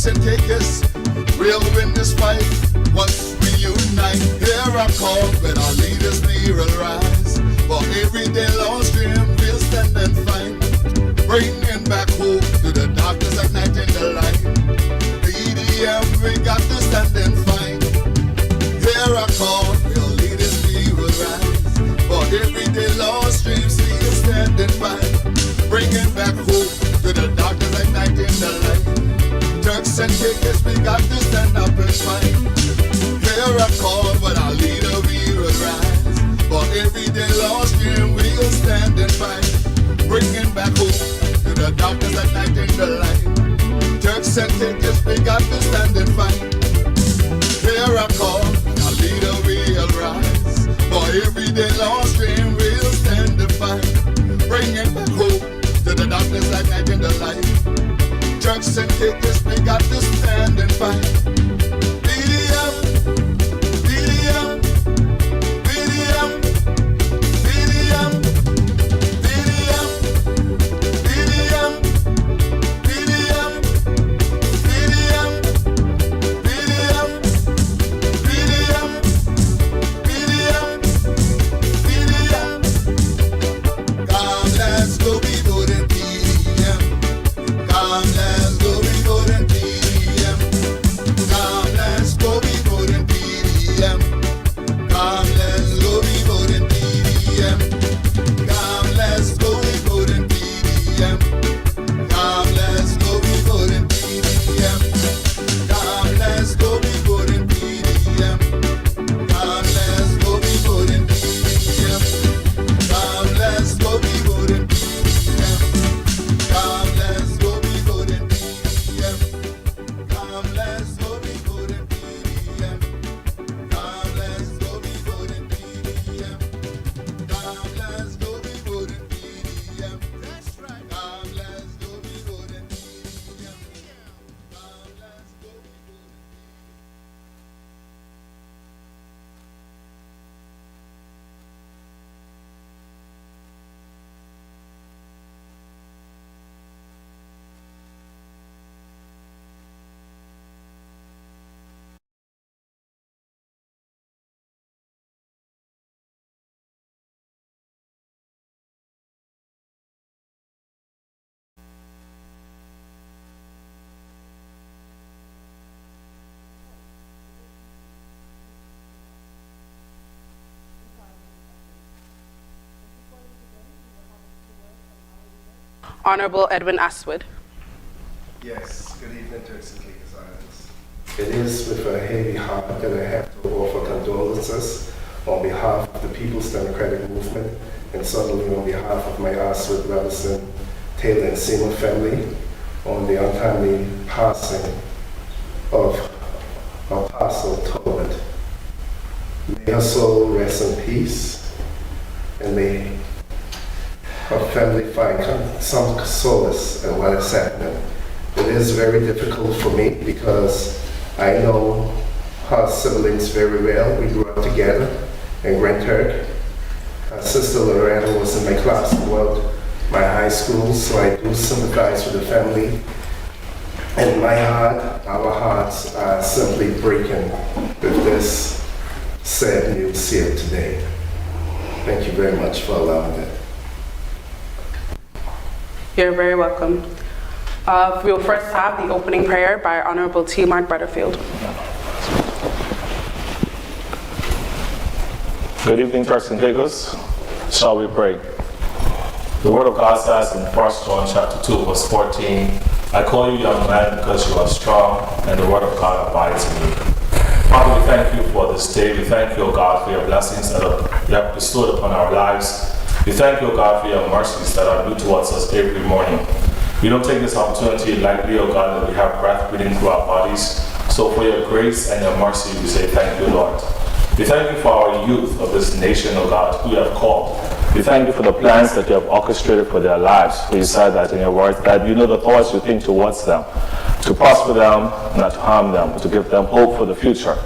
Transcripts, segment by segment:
Turks and caicos, we'll win this fight once we unite. Hear a call when our leaders we will rise. For every day lost dream we'll stand and fight. Bringing back hope to the darkness at night in the light. PDM, we got to stand and fight. Hear a call, we'll leaders we will rise. For every day lost dreams we'll stand and fight. Bringing back hope to the darkness at night in the light. Turks and caicos, we got to stand up and fight. Hear a call, but our leader we will rise. For every day lost dream we'll stand and fight. Bringing back hope to the darkness at night in the light. Turks and caicos, we got to stand and fight. Hear a call, our leader will rise. For every day lost dream we'll stand and fight. Bringing back hope to the darkness at night in the light. Turks and caicos, we got to stand and fight. PDM, PDM, PDM, PDM. Honorable Edwin Aswood. Yes, good evening, Turks and Caicos Islands. It is with a heavy heart that I have to offer condolences on behalf of the People's Democratic Movement and certainly on behalf of my Aswood, Robinson, Taylor, and Seymour family on the untimely passing of Apostle Tobit. May her soul rest in peace, and may her family find some solace in what is happening. It is very difficult for me because I know her siblings very well. We grew up together in Grand Turk. Her sister Loretta was in my class throughout my high school, so I do sympathize with the family. And my heart, our hearts are simply breaking with this sad news here today. Thank you very much for allowing that. You're very welcome. We will first have the opening prayer by Honorable T. Mark Butterfield. Good evening, Turks and Caicos. Shall we pray? The word of God says in 1 John chapter 2, verse 14, I call you young man because you are strong, and the word of God abides in you. Father, we thank you for this day. We thank you, O God, for your blessings that you have bestowed upon our lives. We thank you, O God, for your mercies that are new towards us every morning. We don't take this opportunity lightly, O God, that we have breath breathing through our bodies. So for your grace and your mercy, we say thank you, Lord. We thank you for our youth of this nation, O God, who you have called. We thank you for the plans that you have orchestrated for their lives. For you said that in your word, that you know the thoughts you think towards them, to prosper them, not to harm them, to give them hope for the future.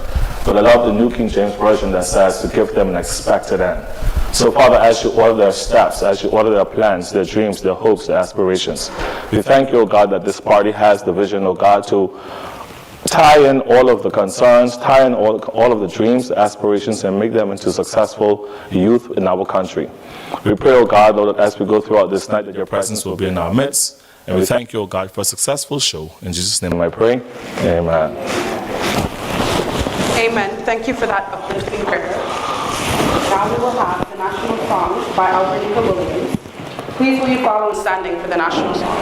But I love the New King James Version that says to give them an expected end. So, Father, as you order their steps, as you order their plans, their dreams, their hopes, their aspirations, we thank you, O God, that this party has the vision, O God, to tie in all of the concerns, tie in all of the dreams, aspirations, and make them into successful youth in our country. We pray, O God, Lord, that as we go throughout this night, that your presence will be in our midst. And we thank you, O God, for a successful show. In Jesus' name I pray. Amen. Amen. Thank you for that uplifting prayer. Now we will have the national song by Albernica Williams. Please will you follow in standing for the national song.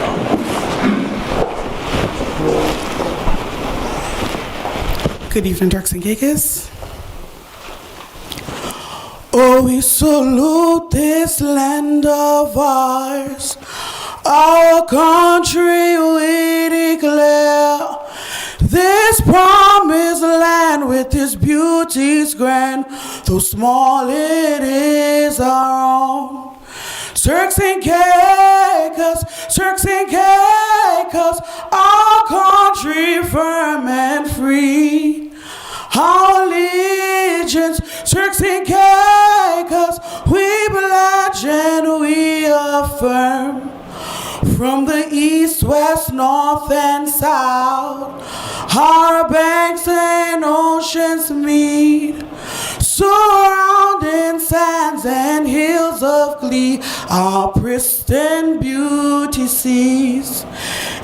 Good evening, Turks and Caicos. Oh, we salute this land of ours, our country we declare. This promised land with its beauties grand, though small it is our own. Turks and Caicos, our country firm and free. Our allegiance, Turks and Caicos, we pledge and we affirm. From the east, west, north, and south, our banks and oceans meet. Surrounding sands and hills of glee, our pristine beauty sees.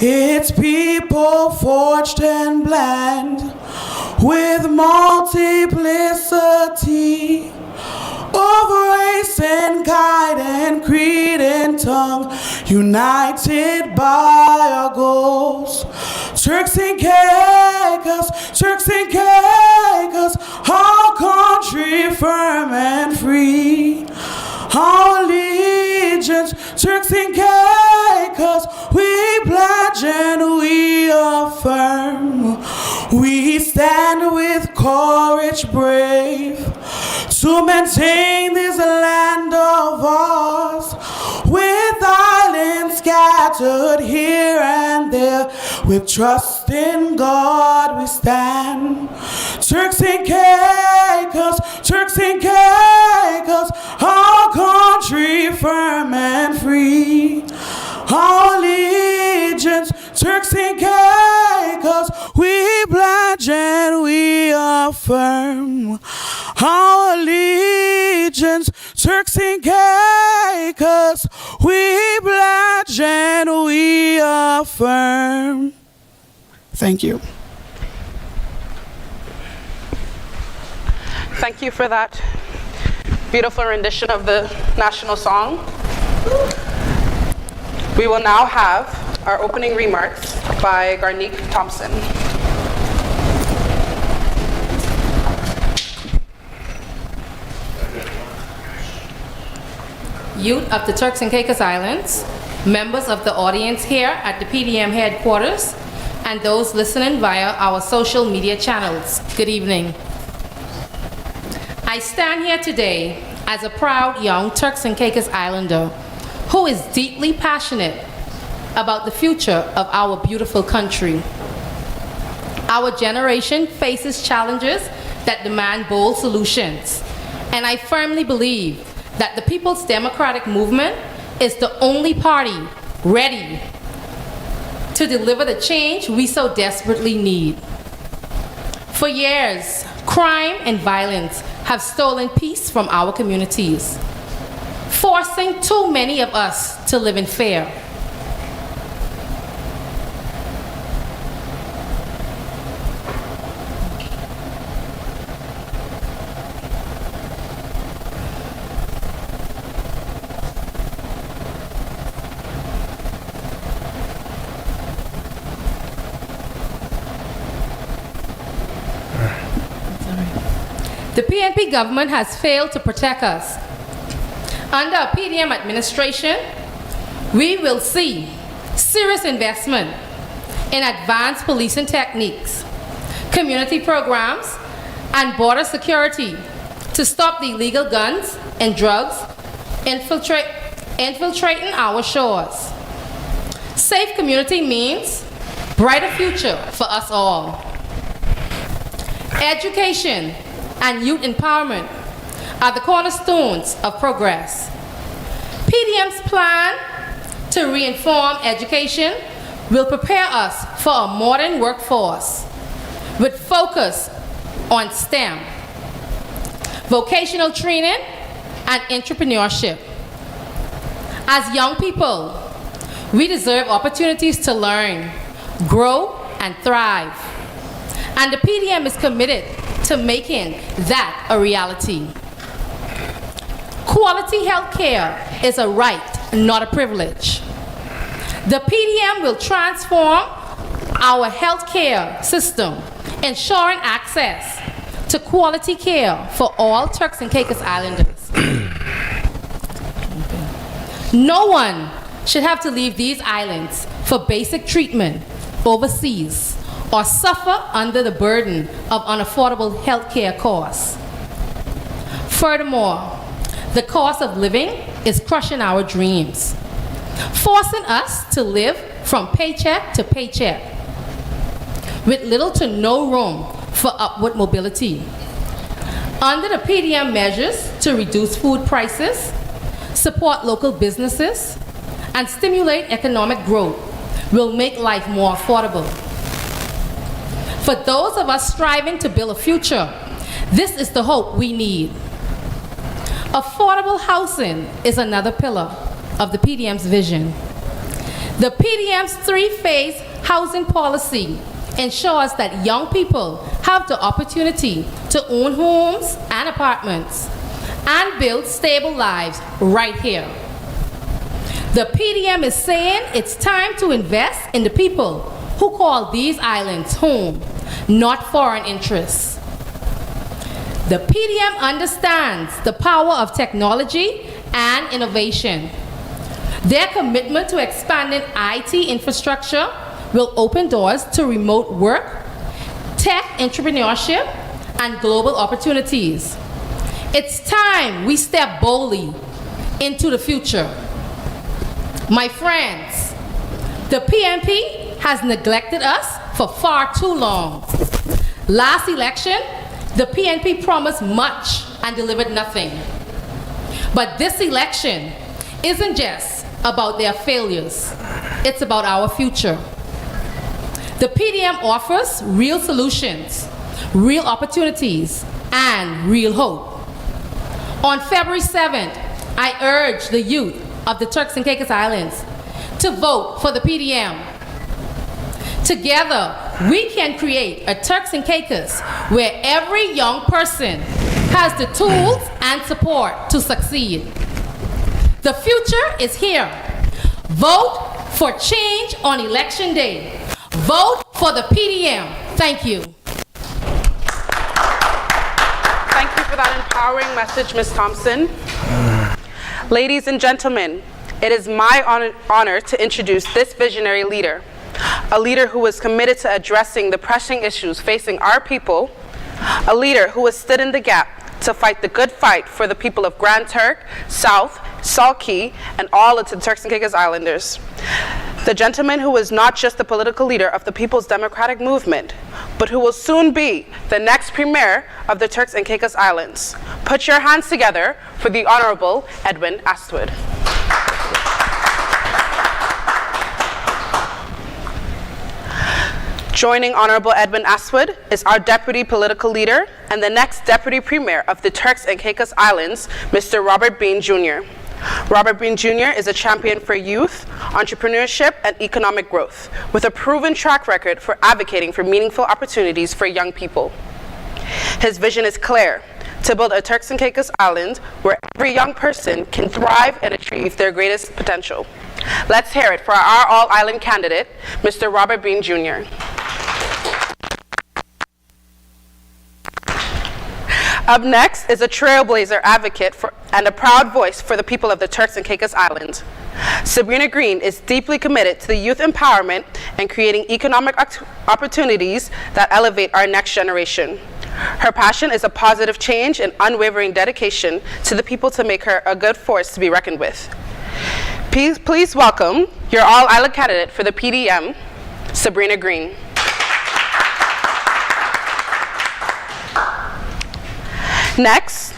Its people forged and blend with multiplicity of race and kind and creed and tongue, united by our goals. Turks and Caicos, our country firm and free. Our allegiance, Turks and Caicos, we pledge and we affirm. We stand with courage brave to maintain this land of ours, with islands scattered here and there. With trust in God we stand. Turks and Caicos, our country firm and free. Our allegiance, Turks and Caicos, we pledge and we affirm. Our allegiance, Turks and Caicos, we pledge and we affirm. Thank you. Thank you for that beautiful rendition of the national song. We will now have our opening remarks by Garnique Thompson. Youth of the Turks and Caicos Islands, members of the audience here at the PDM headquarters, and those listening via our social media channels, good evening. I stand here today as a proud young Turks and Caicos Islander who is deeply passionate about the future of our beautiful country. Our generation faces challenges that demand bold solutions, and I firmly believe that the People's Democratic Movement is the only party ready to deliver the change we so desperately need. For years, crime and violence have stolen peace from our communities, forcing too many of us to live in fear. The PNP government has failed to protect us. Under a PDM administration, we will see serious investment in advanced policing techniques, community programs, and border security to stop the illegal guns and drugs infiltrating our shores. Safe community means brighter future for us all. Education and youth empowerment are the cornerstones of progress. PDM's plan to reinform education will prepare us for a modern workforce with focus on STEM, vocational training, and entrepreneurship. As young people, we deserve opportunities to learn, grow, and thrive. And the PDM is committed to making that a reality. Quality health care is a right, not a privilege. The PDM will transform our healthcare system, ensuring access to quality care for all Turks and Caicos Islanders. No one should have to leave these islands for basic treatment overseas or suffer under the burden of unaffordable healthcare costs. Furthermore, the cost of living is crushing our dreams, forcing us to live from paycheck to paycheck, with little to no room for upward mobility. Under the PDM measures to reduce food prices, support local businesses, and stimulate economic growth will make life more affordable. For those of us striving to build a future, this is the hope we need. Affordable housing is another pillar of the PDM's vision. The PDM's three-phase housing policy ensures that young people have the opportunity to own homes and apartments and build stable lives right here. The PDM is saying it's time to invest in the people who call these islands home, not foreign interests. The PDM understands the power of technology and innovation. Their commitment to expanding IT infrastructure will open doors to remote work, tech entrepreneurship, and global opportunities. It's time we step boldly into the future. My friends, the PNP has neglected us for far too long. Last election, the PNP promised much and delivered nothing. But this election isn't just about their failures, it's about our future. The PDM offers real solutions, real opportunities, and real hope. On February 7th, I urge the youth of the Turks and Caicos Islands to vote for the PDM. Together, we can create a Turks and Caicos where every young person has the tools and support to succeed. The future is here. Vote for change on Election Day. Vote for the PDM. Thank you. Thank you for that empowering message, Ms. Thompson. Ladies and gentlemen, it is my honor to introduce this visionary leader, a leader who is committed to addressing the pressing issues facing our people, a leader who has stood in the gap to fight the good fight for the people of Grand Turk, South, Salt Key, and all of the Turks and Caicos Islanders. The gentleman who is not just the political leader of the People's Democratic Movement, but who will soon be the next premier of the Turks and Caicos Islands. Put your hands together for the Honorable Edwin Astwood. Joining Honorable Edwin Astwood is our Deputy Political Leader and the next Deputy Premier of the Turks and Caicos Islands, Mr. Robert Bean Jr. Robert Bean Jr. is a champion for youth, entrepreneurship, and economic growth, with a proven track record for advocating for meaningful opportunities for young people. His vision is clear: to build a Turks and Caicos Island where every young person can thrive and achieve their greatest potential. Let's hear it for our all-island candidate, Mr. Robert Bean Jr. Up next is a trailblazer advocate and a proud voice for the people of the Turks and Caicos Islands. Sabrina Green is deeply committed to the youth empowerment and creating economic opportunities that elevate our next generation. Her passion is a positive change and unwavering dedication to the people to make her a good force to be reckoned with. Please welcome your all-island candidate for the PDM, Sabrina Green. Next,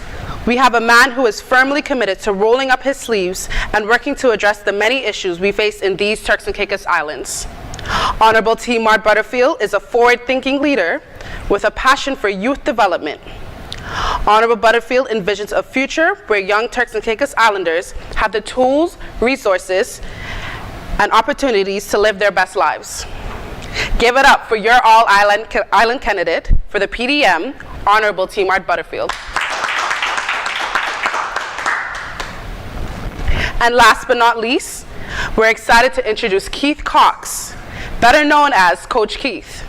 We have a man who is firmly committed to rolling up his sleeves and working to address the many issues we face in these Turks and Caicos Islands. Honorable T. Mart Butterfield is a forward-thinking leader with a passion for youth development. Honorable Butterfield envisions a future where young Turks and Caicos Islanders have the tools, resources, and opportunities to live their best lives. Give it up for your all-island candidate for the PDM, Honorable T. Mart Butterfield. And last but not least, we're excited to introduce Keith Cox, better known as Coach Keith,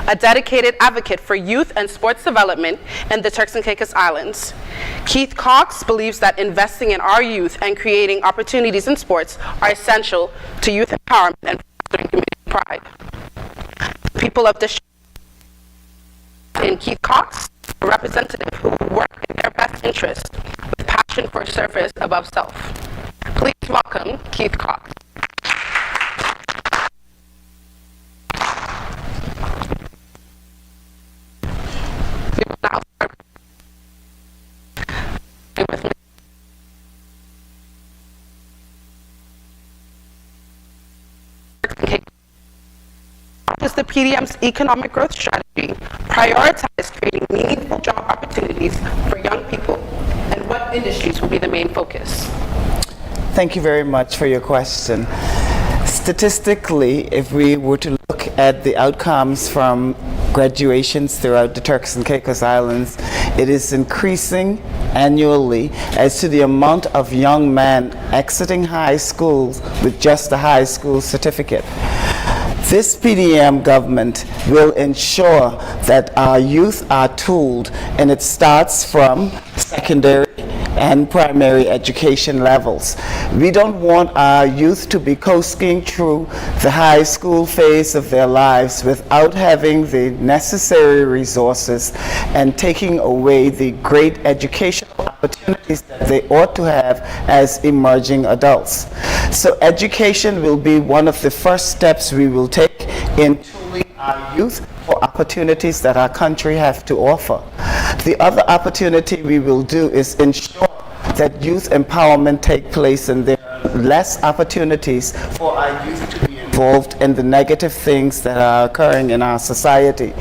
a dedicated advocate for youth and sports development in the Turks and Caicos Islands. Keith Cox believes that investing in our youth and creating opportunities in sports are essential to youth empowerment and fostering community pride. People of the in Keith Cox, a representative who work in their best interest with passion for service above self. Please welcome Keith Cox. We will now start with me. Is the PDM's economic growth strategy prioritize creating meaningful job opportunities for young people, and what industries will be the main focus? Thank you very much for your question. Statistically, if we were to look at the outcomes from graduations throughout the Turks and Caicos Islands, it is increasing annually as to the amount of young men exiting high schools with just a high school certificate. This PDM government will ensure that our youth are tooled, and it starts from secondary and primary education levels. We don't want our youth to be coasting through the high school phase of their lives without having the necessary resources and taking away the great educational opportunities that they ought to have as emerging adults. So education will be one of the first steps we will take in tooling our youth for opportunities that our country have to offer. The other opportunity we will do is ensure that youth empowerment take place, and there are less opportunities for our youth to be involved in the negative things that are occurring in our society.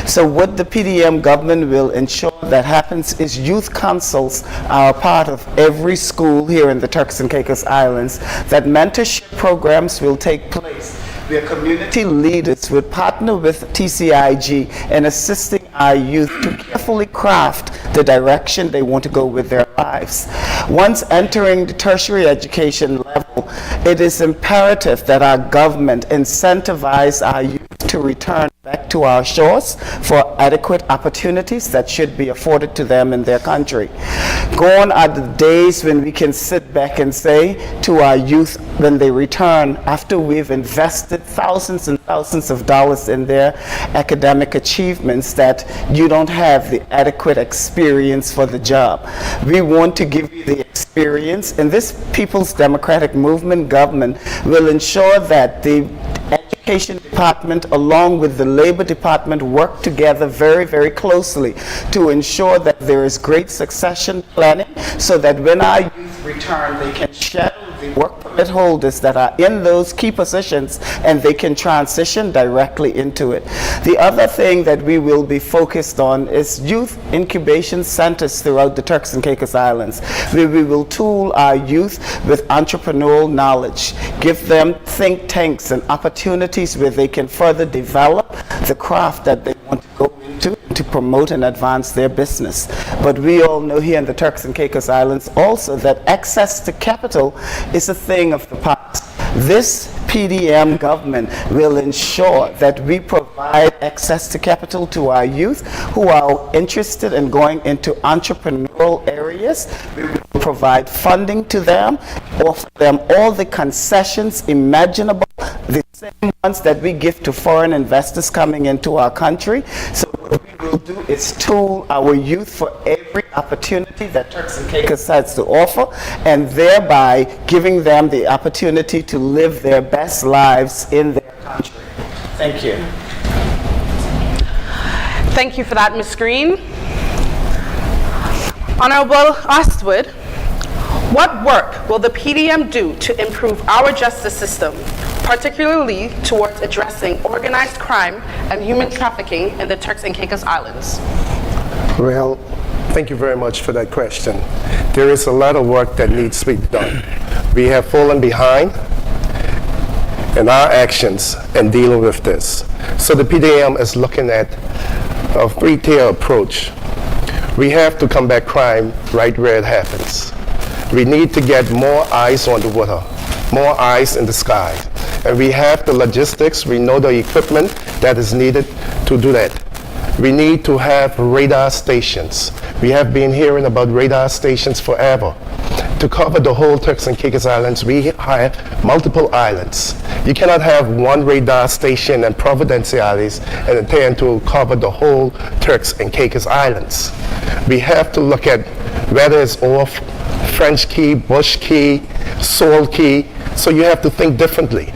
So what the PDM government will ensure that happens is youth councils are a part of every school here in the Turks and Caicos Islands, that mentorship programs will take place where community leaders would partner with TCIG in assisting our youth to carefully craft the direction they want to go with their lives. Once entering the tertiary education level, it is imperative that our government incentivize our youth to return back to our shores for adequate opportunities that should be afforded to them in their country. Gone are the days when we can sit back and say to our youth when they return, after we've invested thousands and thousands of dollars in their academic achievements, that you don't have the adequate experience for the job. We want to give you the experience, and this People's Democratic Movement government will ensure that the Education Department along with the Labor Department work together very, very closely to ensure that there is great succession planning, so that when our youth return, they can shadow the work permit holders that are in those key positions, and they can transition directly into it. The other thing that we will be focused on is youth incubation centers throughout the Turks and Caicos Islands, where we will tool our youth with entrepreneurial knowledge, give them think tanks and opportunities where they can further develop the craft that they want to go into to promote and advance their business. But we all know here in the Turks and Caicos Islands also that access to capital is a thing of the past. This PDM government will ensure that we provide access to capital to our youth who are interested in going into entrepreneurial areas. We will provide funding to them, offer them all the concessions imaginable, the same ones that we give to foreign investors coming into our country. So what we will do is tool our youth for every opportunity that Turks and Caicos has to offer, and thereby giving them the opportunity to live their best lives in their country. Thank you. Thank you for that, Ms. Green. Honorable Ostwood, what work will the PDM do to improve our justice system, particularly towards addressing organized crime and human trafficking in the Turks and Caicos Islands? Well, thank you very much for that question. There is a lot of work that needs to be done. We have fallen behind in our actions in dealing with this. So the PDM is looking at a three-tier approach. We have to combat crime right where it happens. We need to get more eyes on the water, more eyes in the sky. And we have the logistics, we know the equipment that is needed to do that. We need to have radar stations. We have been hearing about radar stations forever. To cover the whole Turks and Caicos Islands, we have multiple islands. You cannot have one radar station in Providenciales and intend to cover the whole Turks and Caicos Islands. We have to look at whether it's off French Key, Bush Key, Salt Key, so you have to think differently.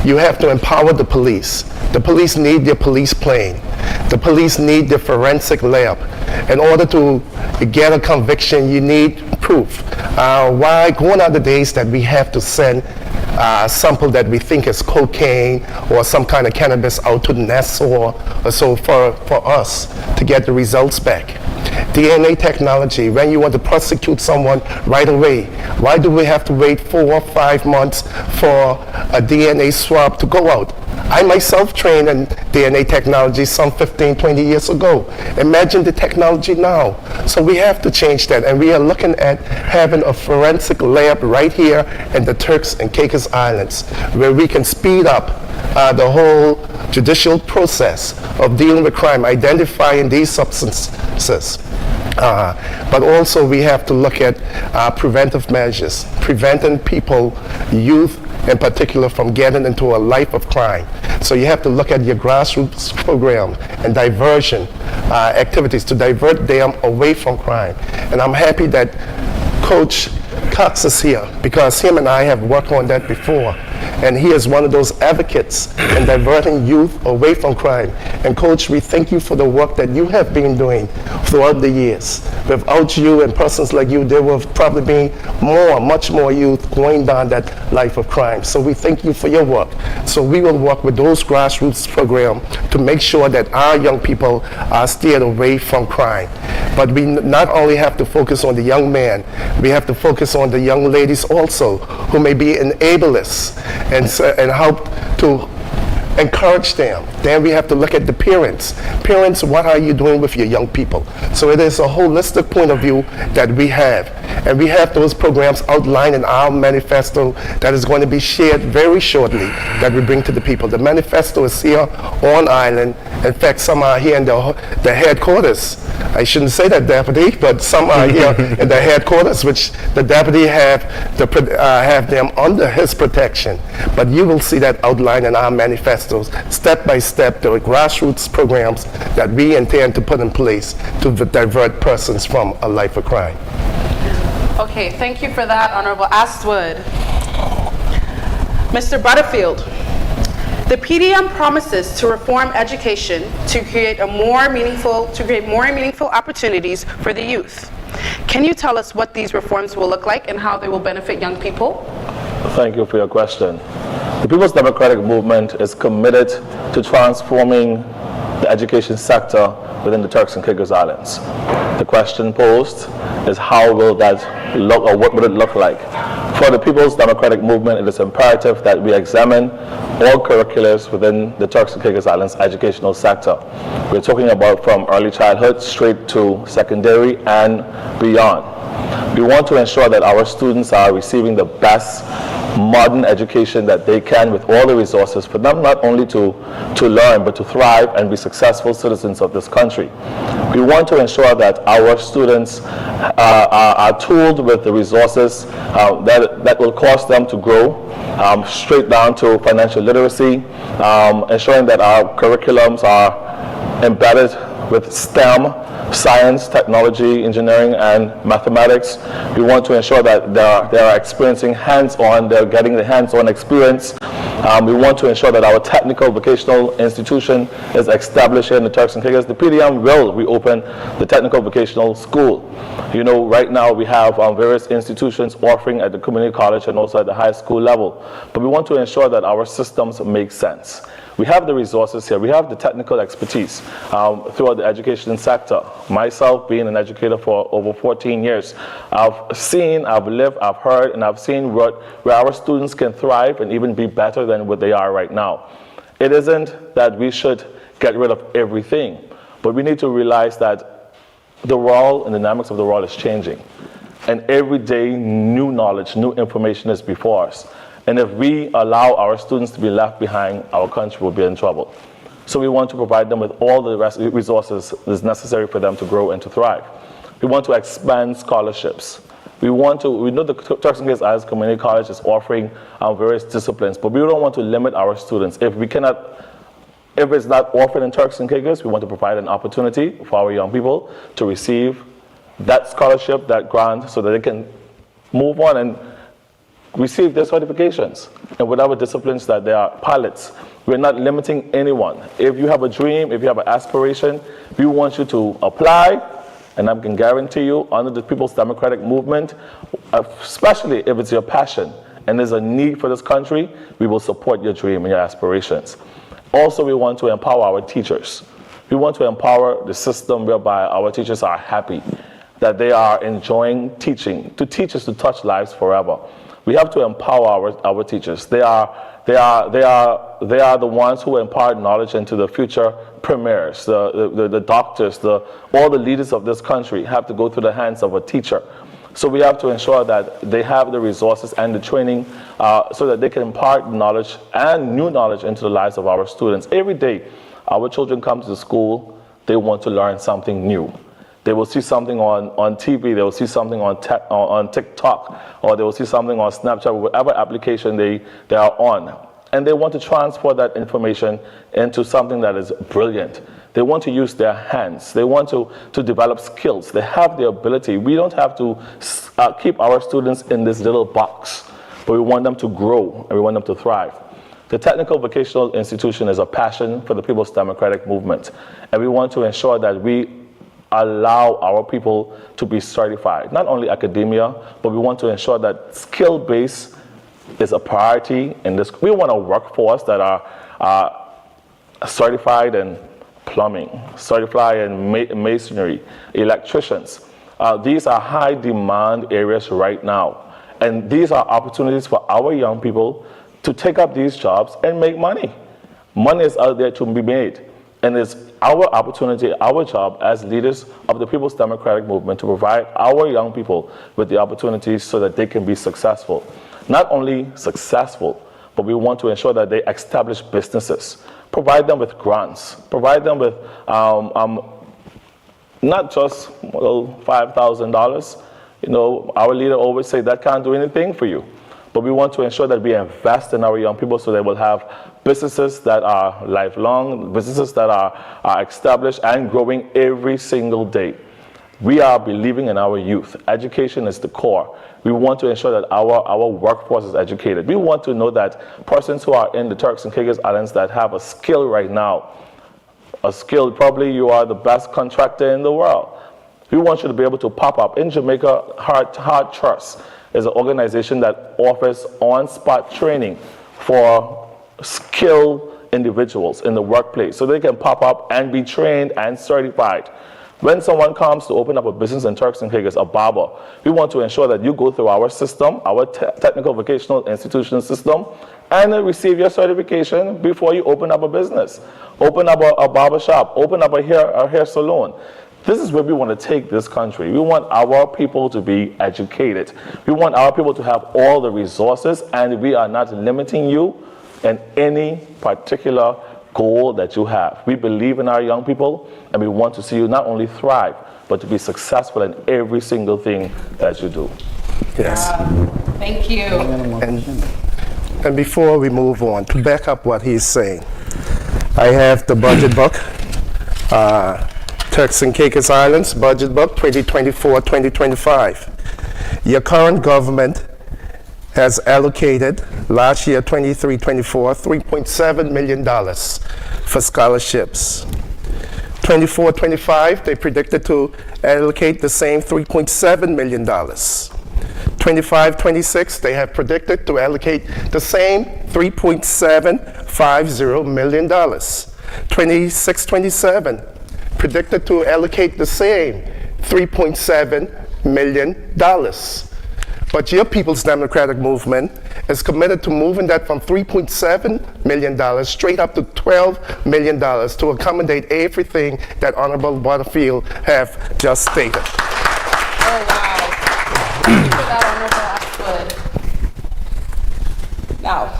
You have to empower the police. The police need their police plane. The police need the forensic lab. In order to get a conviction, you need proof. Why gone are the days that we have to send a sample that we think is cocaine or some kind of cannabis out to Nassau or so for us to get the results back? DNA technology, when you want to prosecute someone right away, why do we have to wait 4 or 5 months for a DNA swab to go out? I myself trained in DNA technology some 15, 20 years ago. Imagine the technology now. So we have to change that, and we are looking at having a forensic lab right here in the Turks and Caicos Islands where we can speed up the whole judicial process of dealing with crime, identifying these substances. But also we have to look at preventive measures, preventing people, youth in particular, from getting into a life of crime. So you have to look at your grassroots program and diversion activities to divert them away from crime. And I'm happy that Coach Cox is here because him and I have worked on that before. And he is one of those advocates in diverting youth away from crime. And Coach, we thank you for the work that you have been doing throughout the years. Without you and persons like you, there will probably be much more youth going down that life of crime. So we thank you for your work. So we will work with those grassroots programs to make sure that our young people are steered away from crime. But we not only have to focus on the young man, we have to focus on the young ladies also, who may be enablers, and help to encourage them. Then we have to look at the parents. Parents, what are you doing with your young people? So it is a holistic point of view that we have. And we have those programs outlined in our manifesto that is going to be shared very shortly that we bring to the people. The manifesto is here on island. In fact, some are here in the headquarters. I shouldn't say that, Deputy, but some are here in the headquarters, which the Deputy have them under his protection. But you will see that outlined in our manifestos, step by step, the grassroots programs that we intend to put in place to divert persons from a life of crime. Okay, thank you for that, Honorable Astwood. Mr. Butterfield, the PDM promises to reform education to create more meaningful opportunities for the youth. Can you tell us what these reforms will look like and how they will benefit young people? Thank you for your question. The People's Democratic Movement is committed to transforming the education sector within the Turks and Caicos Islands. The question posed is how will that look, or what would it look like? For the People's Democratic Movement, it is imperative that we examine all curriculums within the Turks and Caicos Islands educational sector. We're talking about from early childhood straight to secondary and beyond. We want to ensure that our students are receiving the best modern education that they can with all the resources for them not only to learn but to thrive and be successful citizens of this country. We want to ensure that our students are tooled with the resources that will cause them to grow, straight down to financial literacy, ensuring that our curriculums are embedded with STEM, science, technology, engineering, and mathematics. We want to ensure that they are experiencing hands-on, they're getting the hands-on experience We want to ensure that our technical vocational institution is established here in the Turks and Caicos. The PDM will reopen the technical vocational school. You know, right now we have various institutions offering at the community college and also at the high school level. But we want to ensure that our systems make sense. We have the resources here. We have the technical expertise throughout the education sector. Myself, being an educator for over 14 years, I've seen, I've lived, I've heard, and I've seen where our students can thrive and even be better than what they are right now. It isn't that we should get rid of everything, but we need to realize that the world and the dynamics of the world is changing. And every day, new knowledge, new information is before us. And if we allow our students to be left behind, our country will be in trouble. So we want to provide them with all the resources that's necessary for them to grow and to thrive. We want to expand scholarships. We know the Turks and Caicos Islands Community College is offering various disciplines, but we don't want to limit our students. If it's not offered in Turks and Caicos, we want to provide an opportunity for our young people to receive that scholarship, that grant, so that they can move on and receive their certifications in whatever disciplines that they are pilots. We're not limiting anyone. If you have a dream, if you have an aspiration, we want you to apply, and I can guarantee you, under the People's Democratic Movement, especially if it's your passion and there's a need for this country, we will support your dream and your aspirations. Also, we want to empower our teachers. We want to empower the system whereby our teachers are happy, that they are enjoying teaching, to teach us to touch lives forever. We have to empower our teachers. They are the ones who impart knowledge into the future premiers, the doctors, all the leaders of this country have to go through the hands of a teacher. So we have to ensure that they have the resources and the training so that they can impart knowledge and new knowledge into the lives of our students. Every day, our children come to the school, they want to learn something new. They will see something on TV, they will see something on TikTok, or they will see something on Snapchat, whatever application they are on. And they want to transfer that information into something that is brilliant. They want to use their hands. They want to develop skills. They have the ability. We don't have to keep our students in this little box, but we want them to grow and we want them to thrive. The Technical Vocational Institution is a passion for the People's Democratic Movement, and we want to ensure that we allow our people to be certified, not only academia, but we want to ensure that skill base is a priority in this. We want a workforce that are certified in plumbing, certified in masonry, electricians. These are high demand areas right now, and these are opportunities for our young people to take up these jobs and make money. Money is out there to be made. And it's our opportunity, our job as leaders of the People's Democratic Movement to provide our young people with the opportunities so that they can be successful. Not only successful, but we want to ensure that they establish businesses, provide them with grants, provide them with not just $5,000. You know, our leader always say that can't do anything for you. But we want to ensure that we invest in our young people so they will have businesses that are lifelong, businesses that are established and growing every single day. We are believing in our youth. Education is the core. We want to ensure that our workforce is educated. We want to know that persons who are in the Turks and Caicos Islands that have a skill right now, a skill, probably you are the best contractor in the world. We want you to be able to pop up. In Jamaica, Hard Trust is an organization that offers on-spot training for skilled individuals in the workplace so they can pop up and be trained and certified. When someone comes to open up a business in Turks and Caicos, a barber, we want to ensure that you go through our system, our technical vocational institution system, and receive your certification before you open up a business. Open up a barber shop, open up a hair salon. This is where we want to take this country. We want our people to be educated. We want our people to have all the resources, and we are not limiting you in any particular goal that you have. We believe in our young people, and we want to see you not only thrive, but to be successful in every single thing that you do. Yes. Thank you. And before we move on, to back up what he's saying, I have the budget book, Turks and Caicos Islands budget book 2024-2025. Your current government has allocated last year, 23-24, $3.7 million for scholarships. 24-25, they predicted to allocate the same $3.7 million. 25-26, they have predicted to allocate the same $3.750 million. 26-27, predicted to allocate the same $3.7 million. But your People's Democratic Movement is committed to moving that from $3.7 million straight up to $12 million to accommodate everything that Honorable Butterfield have just stated. Oh, wow. Thank you for that, Honorable Ashwood. Now,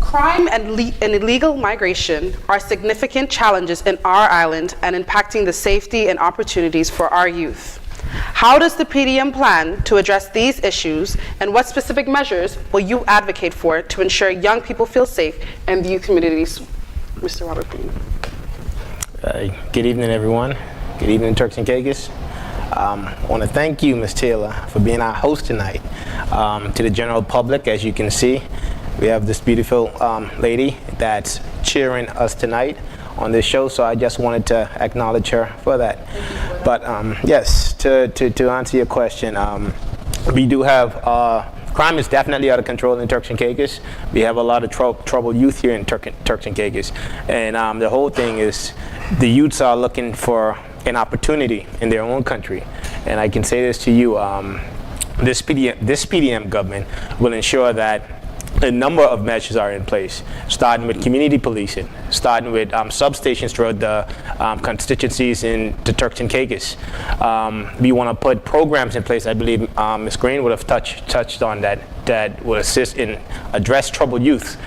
crime and illegal migration are significant challenges in our island and impacting the safety and opportunities for our youth. How does the PDM plan to address these issues, and what specific measures will you advocate for to ensure young people feel safe in the youth communities? Mr. Robert Green. Good evening, everyone. Good evening, Turks and Caicos. I want to thank you, Ms. Taylor, for being our host tonight. To the general public, as you can see, we have this beautiful lady that's cheering us tonight on this show, so I just wanted to acknowledge her for that. But yes, to answer your question, we do have, crime is definitely out of control in Turks and Caicos. We have a lot of troubled youth here in Turks and Caicos. And the whole thing is the youths are looking for an opportunity in their own country. And I can say this to you, this PDM government will ensure that a number of measures are in place, starting with community policing, starting with substations throughout the constituencies in the Turks and Caicos. We want to put programs in place. I believe Ms. Green would have touched on that will assist in address troubled youth.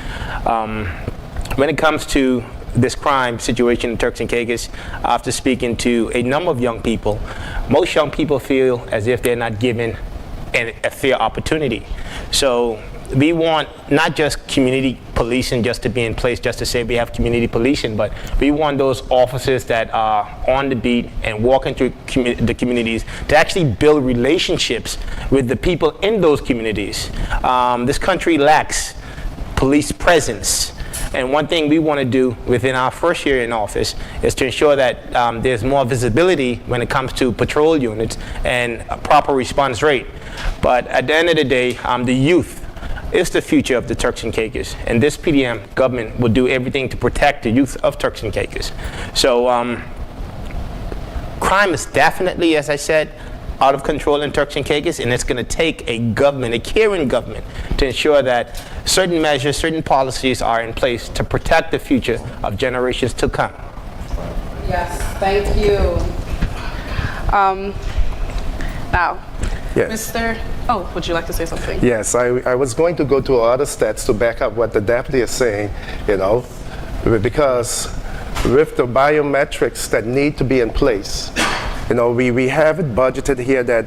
When it comes to this crime situation in Turks and Caicos, after speaking to a number of young people, most young people feel as if they're not given a fair opportunity. So we want not just community policing just to be in place just to say we have community policing, but we want those officers that are on the beat and walking through the communities to actually build relationships with the people in those communities. This country lacks police presence. And one thing we want to do within our first year in office is to ensure that there's more visibility when it comes to patrol units and a proper response rate. But at the end of the day, the youth is the future of the Turks and Caicos, and this PDM government will do everything to protect the youth of Turks and Caicos. So crime is definitely, as I said, out of control in Turks and Caicos, and it's going to take a government, a caring government, to ensure that certain measures, certain policies are in place to protect the future of generations to come. Yes, thank you. Now, Yes. Would you like to say something? Yes, I was going to go to other stats to back up what the deputy is saying, because with the biometrics that need to be in place, we have it budgeted here that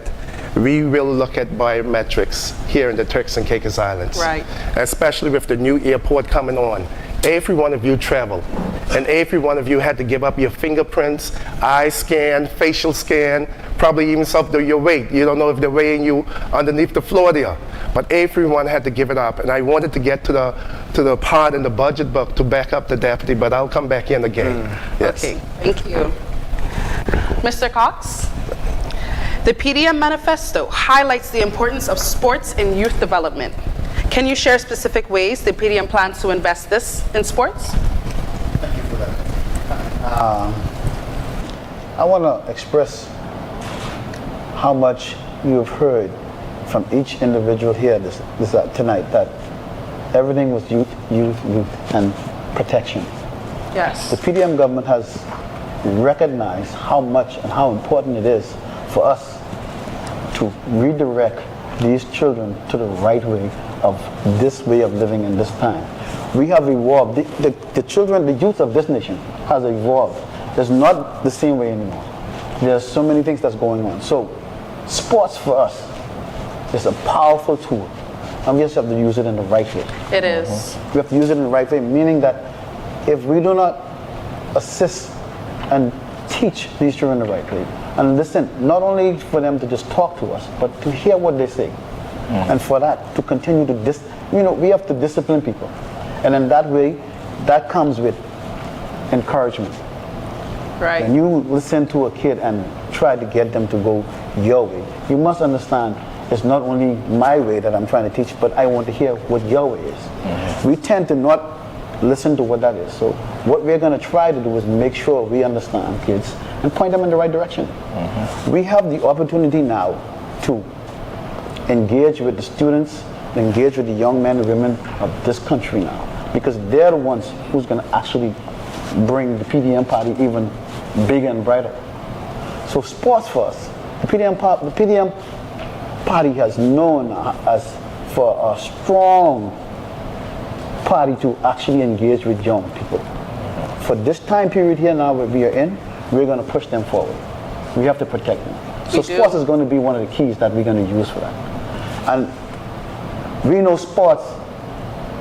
we will look at biometrics here in the Turks and Caicos Islands. Right. Especially with the new airport coming on. Every one of you traveled, and every one of you had to give up your fingerprints, eye scan, facial scan, probably even some of your weight. You don't know if they're weighing you underneath the floor there. But everyone had to give it up. And I wanted to get to the part in the budget book to back up the deputy, but I'll come back in again. Yes. Okay, thank you. Mr. Cox? The PDM manifesto highlights the importance of sports in youth development. Can you share specific ways the PDM plans to invest this in sports? Thank you for that. I want to express how much you have heard from each individual here tonight, that everything was youth, and protection. Yes. The PDM government has recognized how much and how important it is for us to redirect these children to the right way of this way of living in this time. We have evolved. The children, the youth of this nation has evolved. It's not the same way anymore. There's so many things that's going on. So sports for us is a powerful tool, and we just have to use it in the right way. It is. We have to use it in the right way, meaning that if we do not assist and teach these children the right way, and listen, not only for them to just talk to us, but to hear what they say, And for that, to continue to, we have to discipline people. And in that way, that comes with encouragement. Right. When you listen to a kid and try to get them to go your way, you must understand it's not only my way that I'm trying to teach, but I want to hear what your way is. We tend to not listen to what that is. So what we're going to try to do is make sure we understand kids and point them in the right direction. We have the opportunity now to engage with the students, engage with the young men and women of this country now, because they're the ones who's going to actually bring the PDM party even bigger and brighter. So sports for us, the PDM party has known us for a strong party to actually engage with young people. For this time period here now that we are in, we're going to push them forward. We have to protect them. So sports is going to be one of the keys that we're going to use for that. And we know sports,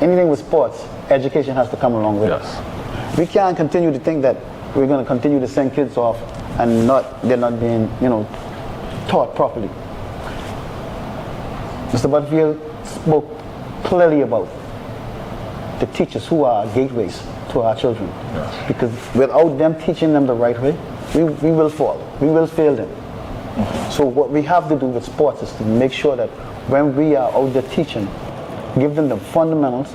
anything with sports, education has to come along with it. We can't continue to think that we're going to continue to send kids off and they're not being, taught properly. Mr. Butterfield spoke clearly about the teachers who are gateways to our children. Because without them teaching them the right way, we will fall. We will fail them. So what we have to do with sports is to make sure that when we are out there teaching, give them the fundamentals,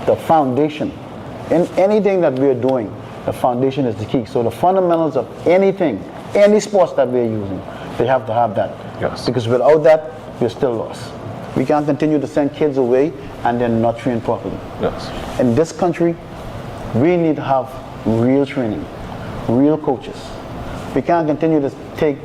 the foundation. In anything that we're doing, the foundation is the key. So the fundamentals of anything, any sports that we're using, they have to have that. Because without that, we're still lost. We can't continue to send kids away and then not train properly. In this country, we need to have real training, real coaches. We can't continue to take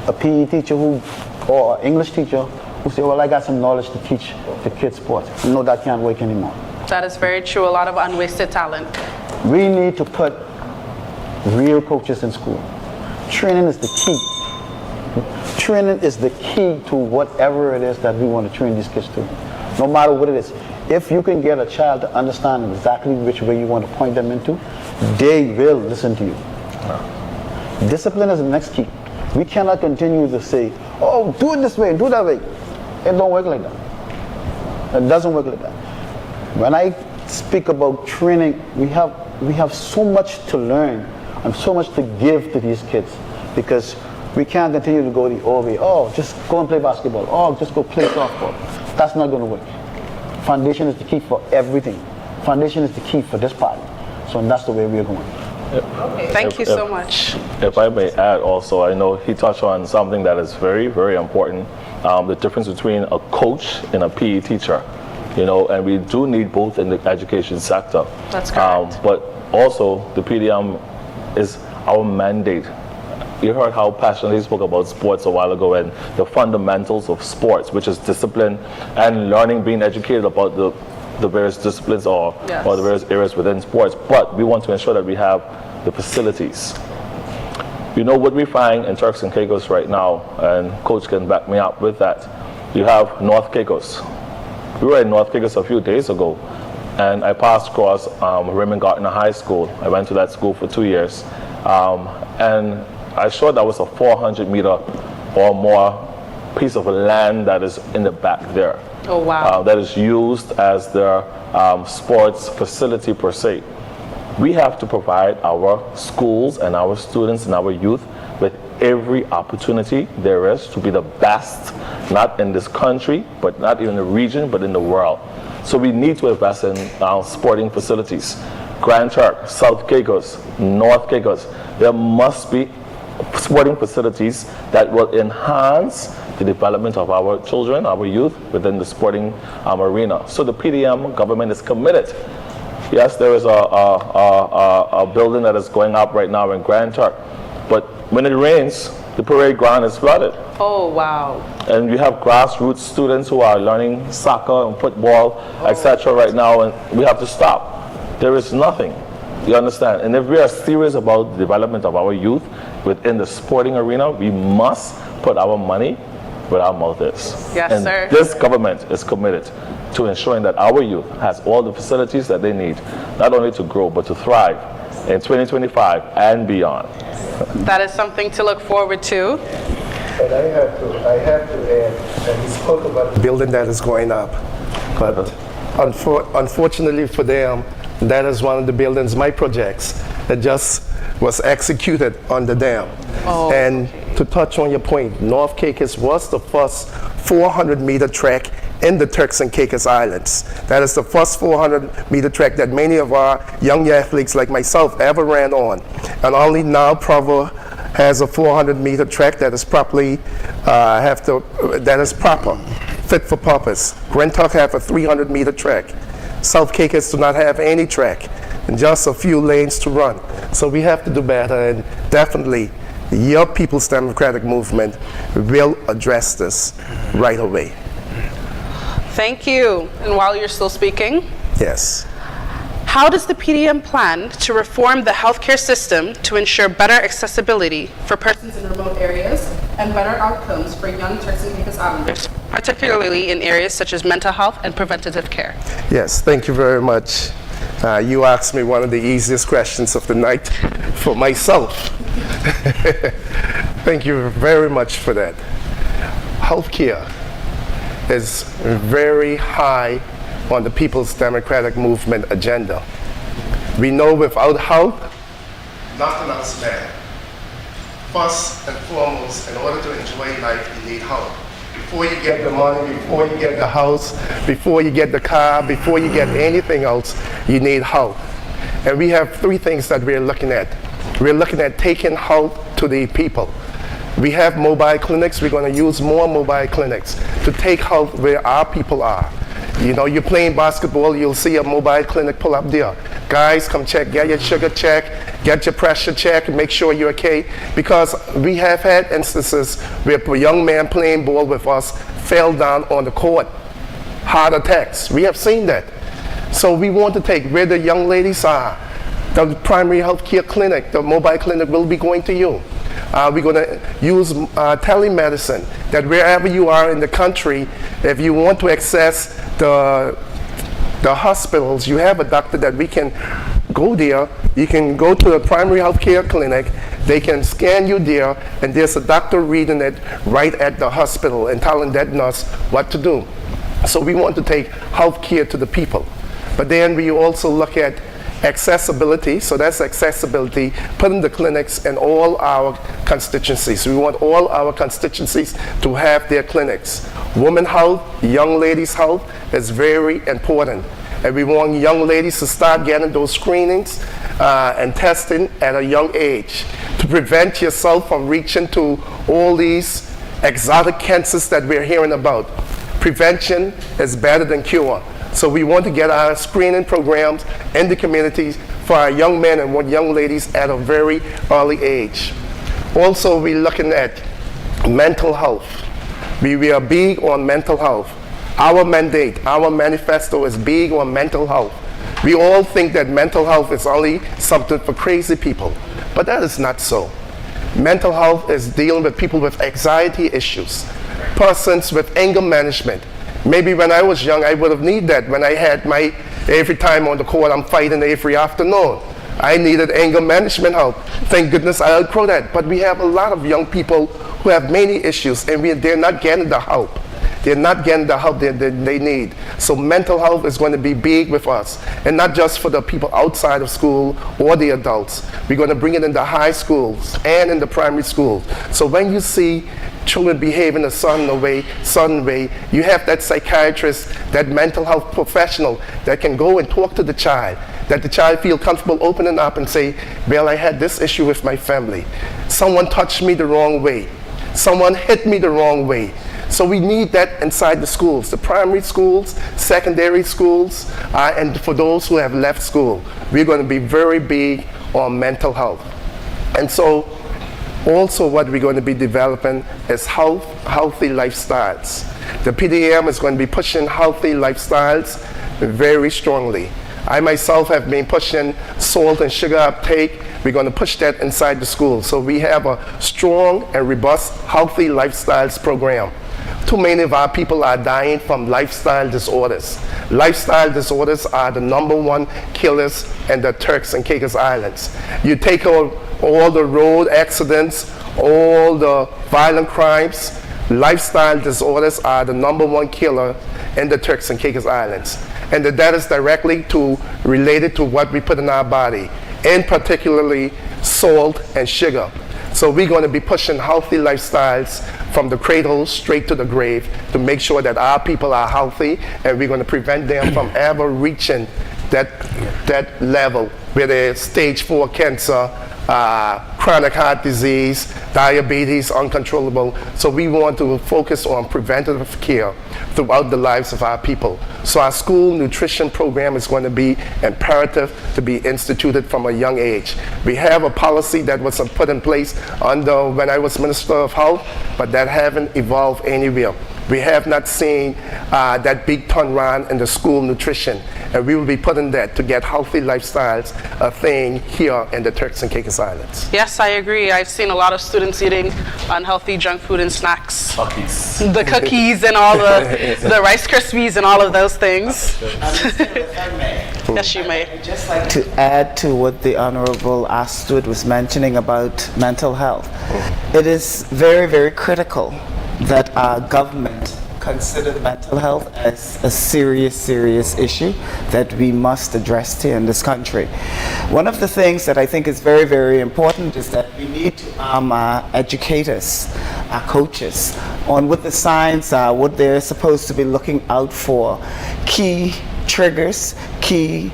a PE teacher or an English teacher who say, well, I got some knowledge to teach the kids sports. No, that can't work anymore. That is very true. A lot of unwasted talent. We need to put real coaches in school. Training is the key. Training is the key to whatever it is that we want to train these kids to. No matter what it is. If you can get a child to understand exactly which way you want to point them into, they will listen to you. Discipline is the next key. We cannot continue to say, oh, do it this way, do that way. It don't work like that. It doesn't work like that. When I speak about training, we have so much to learn and so much to give to these kids, because we can't continue to go the old way. Oh, just go and play basketball. Oh, just go play softball. That's not going to work. Foundation is the key for everything. Foundation is the key for this party. So that's the way we're going. Thank you so much. If I may add also, I know he touched on something that is very, very important, the difference between a coach and a PE teacher. And we do need both in the education sector. That's correct. But also, the PDM is our mandate. You heard how passionately he spoke about sports a while ago and the fundamentals of sports, which is discipline and learning, being educated about the various disciplines or the various areas within sports. But we want to ensure that we have the facilities. What we find in Turks and Caicos right now, and Coach can back me up with that, you have North Caicos. We were in North Caicos a few days ago, and I passed across Raymond Gardner High School. I went to that school for 2 years, and I saw that was a 400-meter or more piece of land that is in the back there. Oh, wow. That is used as their sports facility per se. We have to provide our schools and our students and our youth with every opportunity there is to be the best, not in this country, but not even the region, but in the world. So we need to invest in sporting facilities. Grand Turk, South Caicos, North Caicos, there must be sporting facilities that will enhance the development of our children, our youth within the sporting arena. So the PDM government is committed. Yes, there is a building that is going up right now in Grand Turk, but when it rains, the parade ground is flooded. Oh, wow. And we have grassroots students who are learning soccer and football, etc. right now, and we have to stop. There is nothing. You understand? And if we are serious about the development of our youth within the sporting arena, we must put our money where our mouth is. Yes, and sir. This government is committed to ensuring that our youth has all the facilities that they need, not only to grow, but to thrive in 2025 and beyond. That is something to look forward to. And I have to add that he spoke about the building that is going up. But unfortunately for them, that is one of the buildings, my projects, that just was executed on the dam. Oh, and to touch on your point, North Caicos was the first 400-meter track in the Turks and Caicos Islands. That is the first 400-meter track that many of our young athletes like myself ever ran on. And only now Provo has a 400-meter track that is properly, that is proper, fit for purpose. Grand Tuck have a 300-meter track. South Caicos do not have any track and just a few lanes to run. So we have to do better, and definitely your People's Democratic Movement will address this right away. Thank you. And while you're still speaking, Yes. how does the PDM plan to reform the healthcare system to ensure better accessibility for persons in remote areas and better outcomes for young Turks and Caicos Islanders, particularly in areas such as mental health and preventative care? Yes, thank you very much. You asked me one of the easiest questions of the night for myself. Thank you very much for that. Healthcare is very high on the People's Democratic Movement agenda. We know without health, nothing else matters. First and foremost, in order to enjoy life, you need health. Before you get the money, before you get the house, before you get the car, before you get anything else, you need health. And we have three things that we're looking at. We're looking at taking health to the people. We have mobile clinics. We're going to use more mobile clinics to take health where our people are. You know, you're playing basketball, you'll see a mobile clinic pull up there. Guys, come check, get your sugar check, get your pressure check, make sure you're okay. Because we have had instances where a young man playing ball with us fell down on the court. Heart attacks. We have seen that. So we want to take where the young ladies are. The primary health care clinic, the mobile clinic will be going to you. We're going to use telemedicine, that wherever you are in the country, if you want to access the hospitals, you have a doctor that we can go there. You can go to the primary health care clinic. They can scan you there, and there's a doctor reading it right at the hospital and telling that nurse what to do. So we want to take health care to the people. But then we also look at accessibility, so that's accessibility, putting the clinics in all our constituencies. We want all our constituencies to have their clinics. Women health, young ladies health is very important. And we want young ladies to start getting those screenings and testing at a young age to prevent yourself from reaching to all these exotic cancers that we're hearing about. Prevention is better than cure. So we want to get our screening programs in the communities for our young men and young ladies at a very early age. Also, we're looking at mental health. We are big on mental health. Our mandate, our manifesto is big on mental health. We all think that mental health is only something for crazy people, but that is not so. Mental health is dealing with people with anxiety issues, persons with anger management. Maybe when I was young, I would have needed that when I had my, every time on the court, I'm fighting every afternoon. I needed anger management help. Thank goodness I outgrew that. But we have a lot of young people who have many issues, and they're not getting the help. They're not getting the help they need. So mental health is going to be big with us, and not just for the people outside of school or the adults. We're going to bring it in the high schools and in the primary schools. So when you see children behave in a certain way, you have that psychiatrist, that mental health professional that can go and talk to the child, that the child feel comfortable opening up and say, well, I had this issue with my family. Someone touched me the wrong way. Someone hit me the wrong way. So we need that inside the schools, the primary schools, secondary schools, and for those who have left school. We're going to be very big on mental health. And so also what we're going to be developing is healthy lifestyles. The PDM is going to be pushing healthy lifestyles very strongly. I myself have been pushing salt and sugar uptake. We're going to push that inside the school. So we have a strong and robust healthy lifestyles program. Too many of our people are dying from lifestyle disorders. Lifestyle disorders are the #1 killers in the Turks and Caicos Islands. You take all the road accidents, All the violent crimes, lifestyle disorders are the #1 killer in the Turks and Caicos Islands. And that is directly related to what we put in our body, and particularly salt and sugar. So we're going to be pushing healthy lifestyles from the cradle straight to the grave to make sure that our people are healthy, and we're going to prevent them from ever reaching that level where there's stage 4 cancer, chronic heart disease, diabetes, uncontrollable. So we want to focus on preventative care throughout the lives of our people. So our school nutrition program is going to be imperative to be instituted from a young age. We have a policy that was put in place when I was Minister of Health, but that haven't evolved anywhere. We have not seen that big turnaround in the school nutrition, and we will be putting that to get healthy lifestyles a thing here in the Turks and Caicos Islands. Yes, I agree. I've seen a lot of students eating unhealthy junk food and snacks. Cookies. The cookies and all the Rice Krispies and all of those things. Yes, you may. I'd just like to add to what the Honorable Astrid was mentioning about mental health. It is very, very critical that our government consider mental health as a serious, serious issue that we must address here in this country. One of the things that I think is very, very important is that we need to arm our educators, our coaches, on what the signs are, what they're supposed to be looking out for, key triggers, key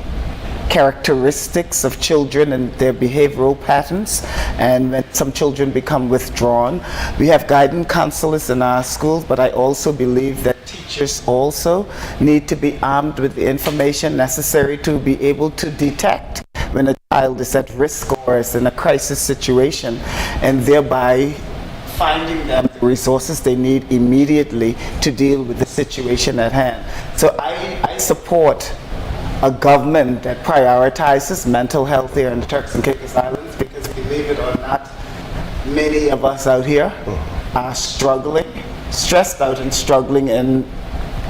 characteristics of children and their behavioral patterns, and when some children become withdrawn. We have guidance counselors in our schools, but I also believe that teachers also need to be armed with the information necessary to be able to detect when a child is at risk or is in a crisis situation, and thereby finding them the resources they need immediately to deal with the situation at hand. So I support a government that prioritizes mental health here in the Turks and Caicos Islands, because believe it or not, many of us out here are struggling, stressed out and struggling, and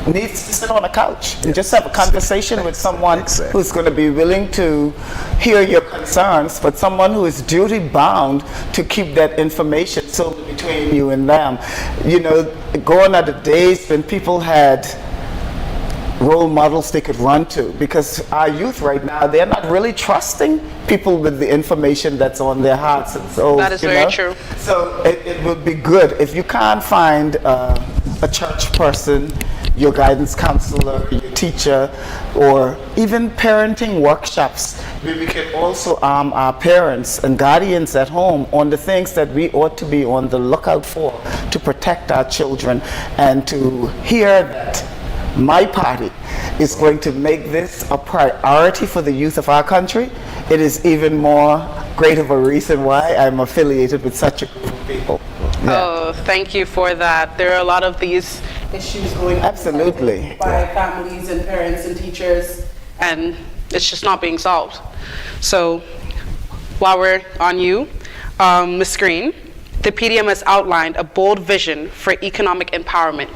needs to sit on a couch and just have a conversation with someone who's going to be willing to hear your concerns, but someone who is duty bound to keep that information solely between you and them. You know, gone are the days when people had role models they could run to, because our youth right now, they're not really trusting people with the information that's on their hearts and souls. That is very true. So it would be good if you can't find a church person, your guidance counselor, your teacher, or even parenting workshops, where we can also arm our parents and guardians at home on the things that we ought to be on the lookout for to protect our children, and to hear that my party is going to make this a priority for the youth of our country. It is even more great of a reason why I'm affiliated with such a group of people. Yeah. Oh, thank you for that. There are a lot of these issues going on Absolutely. by families and parents and teachers, and it's just not being solved. So while we're on you, Ms. Green, the PDM has outlined a bold vision for economic empowerment.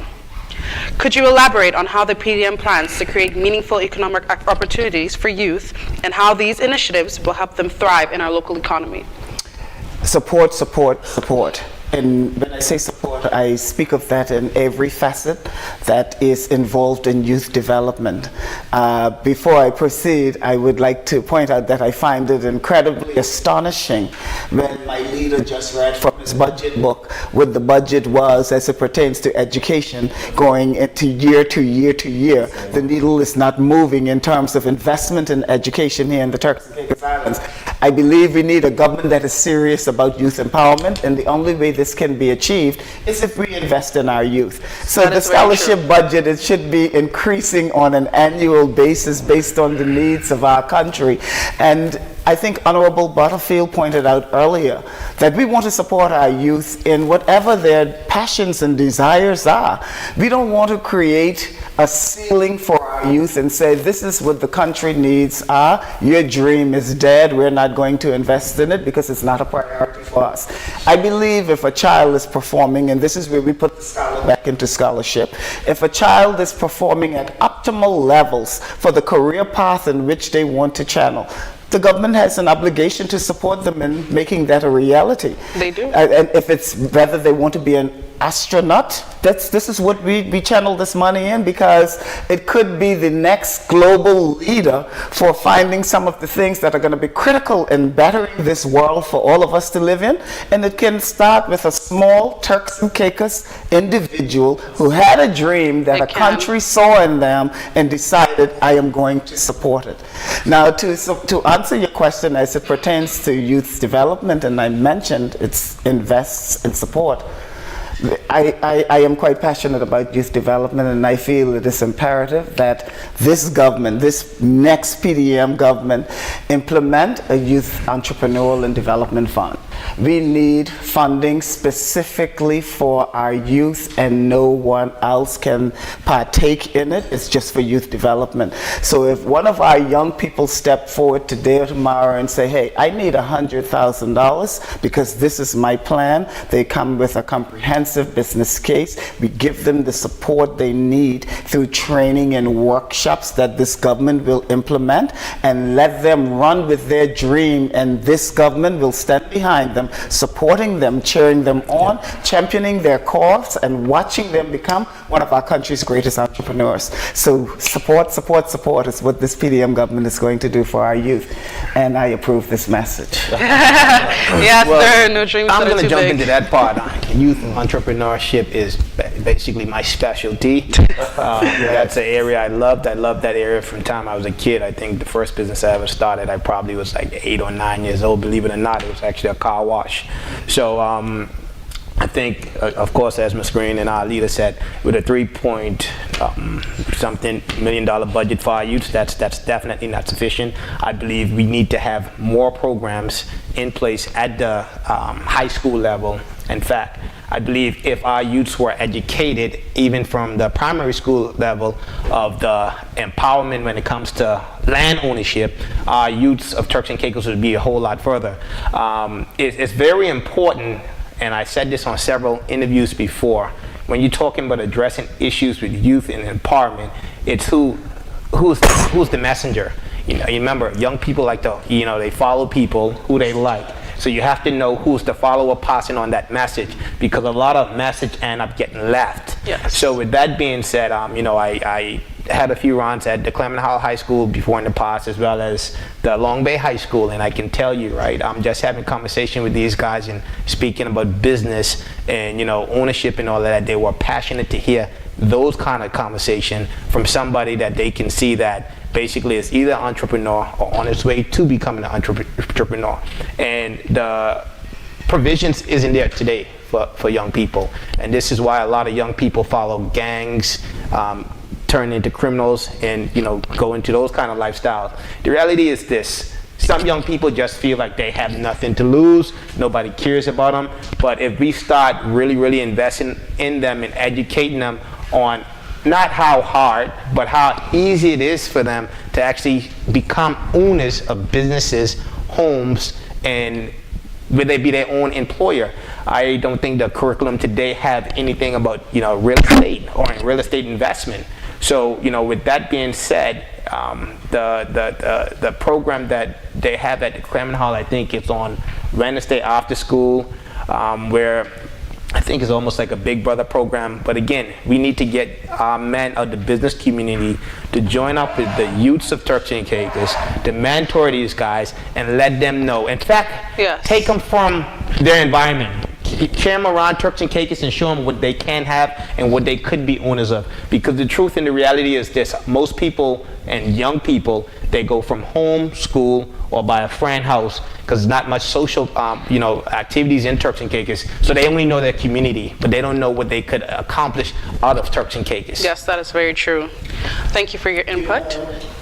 Could you elaborate on how the PDM plans to create meaningful economic opportunities for youth, and how these initiatives will help them thrive in our local economy? Support, support, support. And when I say support, I speak of that in every facet that is involved in youth development. Before I proceed, I would like to point out that I find it incredibly astonishing when my leader just read from his budget book what the budget was as it pertains to education going into year to year to year. The needle is not moving in terms of investment in education here in the Turks and Caicos Islands. I believe we need a government that is serious about youth empowerment, and the only way this can be achieved is if we invest in our youth. So the scholarship budget, it should be increasing on an annual basis based on the needs of our country. And I think Honorable Butterfield pointed out earlier that we want to support our youth in whatever their passions and desires are. We don't want to create a ceiling for our youth and say, this is what the country needs are. Your dream is dead. We're not going to invest in it because it's not a priority for us. I believe if a child is performing, and this is where we put the scholar back into scholarship, if a child is performing at optimal levels for the career path in which they want to channel, the government has an obligation to support them in making that a reality. They do. And if it's whether they want to be an astronaut, this is what we channel this money in, because it could be the next global leader for finding some of the things that are going to be critical in bettering this world for all of us to live in. And it can start with a small Turks and Caicos individual who had a dream that a country saw in them and decided, I am going to support it. Now, to answer your question as it pertains to youth development, and I mentioned it invests in support, I am quite passionate about youth development, and I feel it is imperative that this government, this next PDM government, implement a youth entrepreneurial and development fund. We need funding specifically for our youth, and no one else can partake in it. It's just for youth development. So if one of our young people step forward today or tomorrow and say, hey, I need $100,000 because this is my plan, they come with a comprehensive business case. We give them the support they need through training and workshops that this government will implement, and let them run with their dream, and this government will stand behind them, supporting them, cheering them on, championing their cause, and watching them become one of our country's greatest entrepreneurs. So support, support, support is what this PDM government is going to do for our youth, and I approve this message. Yes, sir. No dreams I'm that are going to too jump big. into that part. Youth entrepreneurship is basically my specialty. That's an area I loved. I loved that area from the time I was a kid. I think the first business I ever started, I probably was like 8 or 9 years old. Believe it or not, it was actually a car wash. So I think, of course, as Ms. Green and our leader said, with a $3-something million budget for our youth, that's definitely not sufficient. I believe we need to have more programs in place at the high school level. In fact, I believe if our youths were educated, even from the primary school level, of the empowerment when it comes to land ownership, our youths of Turks and Caicos would be a whole lot further. It's very important, and I said this on several interviews before, when you're talking about addressing issues with youth and empowerment, it's who's the messenger. You know, you remember, young people like to, they follow people who they like. So you have to know who's the follower passing on that message, because a lot of message end up getting left. Yes. So with that being said, I had a few runs at the Clement Hall High School before in the past, as well as the Long Bay High School, and I can tell you, right, I'm just having conversation with these guys and speaking about business and ownership and all of that. They were passionate to hear those kind of conversation from somebody that they can see that basically is either an entrepreneur or on its way to becoming an entrepreneur. And the provisions isn't there today for young people. And this is why a lot of young people follow gangs, turn into criminals, and go into those kind of lifestyles. The reality is this: some young people just feel like they have nothing to lose, nobody cares about them. But if we start really investing in them and educating them on not how hard, but how easy it is for them to actually become owners of businesses, homes, and will they be their own employer. I don't think the curriculum today have anything about real estate or real estate investment. So with that being said, the program that they have at the Clement Hall, I think it's on Wednesday after school, where I think it's almost like a Big Brother program. But again, we need to get our men of the business community to join up with the youths of Turks and Caicos, to mentor these guys and let them know. In fact, yes, take them from their environment. Share them around Turks and Caicos and show them what they can have and what they could be owners of. Because the truth and the reality is this: most people and young people, they go from home, school, or by a friend house, because there's not much social activities in Turks and Caicos. So they only know their community, but they don't know what they could accomplish out of Turks and Caicos. Yes, that is very true. Thank you for your input.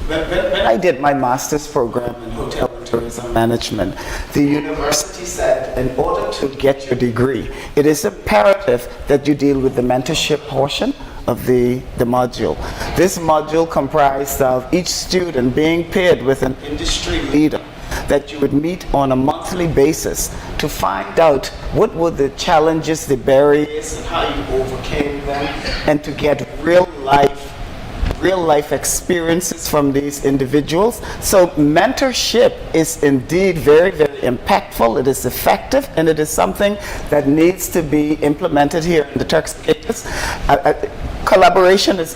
When I did my master's program in hotel and tourism management, the university said in order to get your degree, it is imperative that you deal with the mentorship portion of the module. This module comprised of each student being paired with an industry leader that you would meet on a monthly basis to find out what were the challenges, the barriers, and how you overcame them, and to get real life real life experiences from these individuals. So mentorship is indeed very, very impactful. It is effective, and it is something that needs to be implemented here in the Turks and Caicos. Collaboration is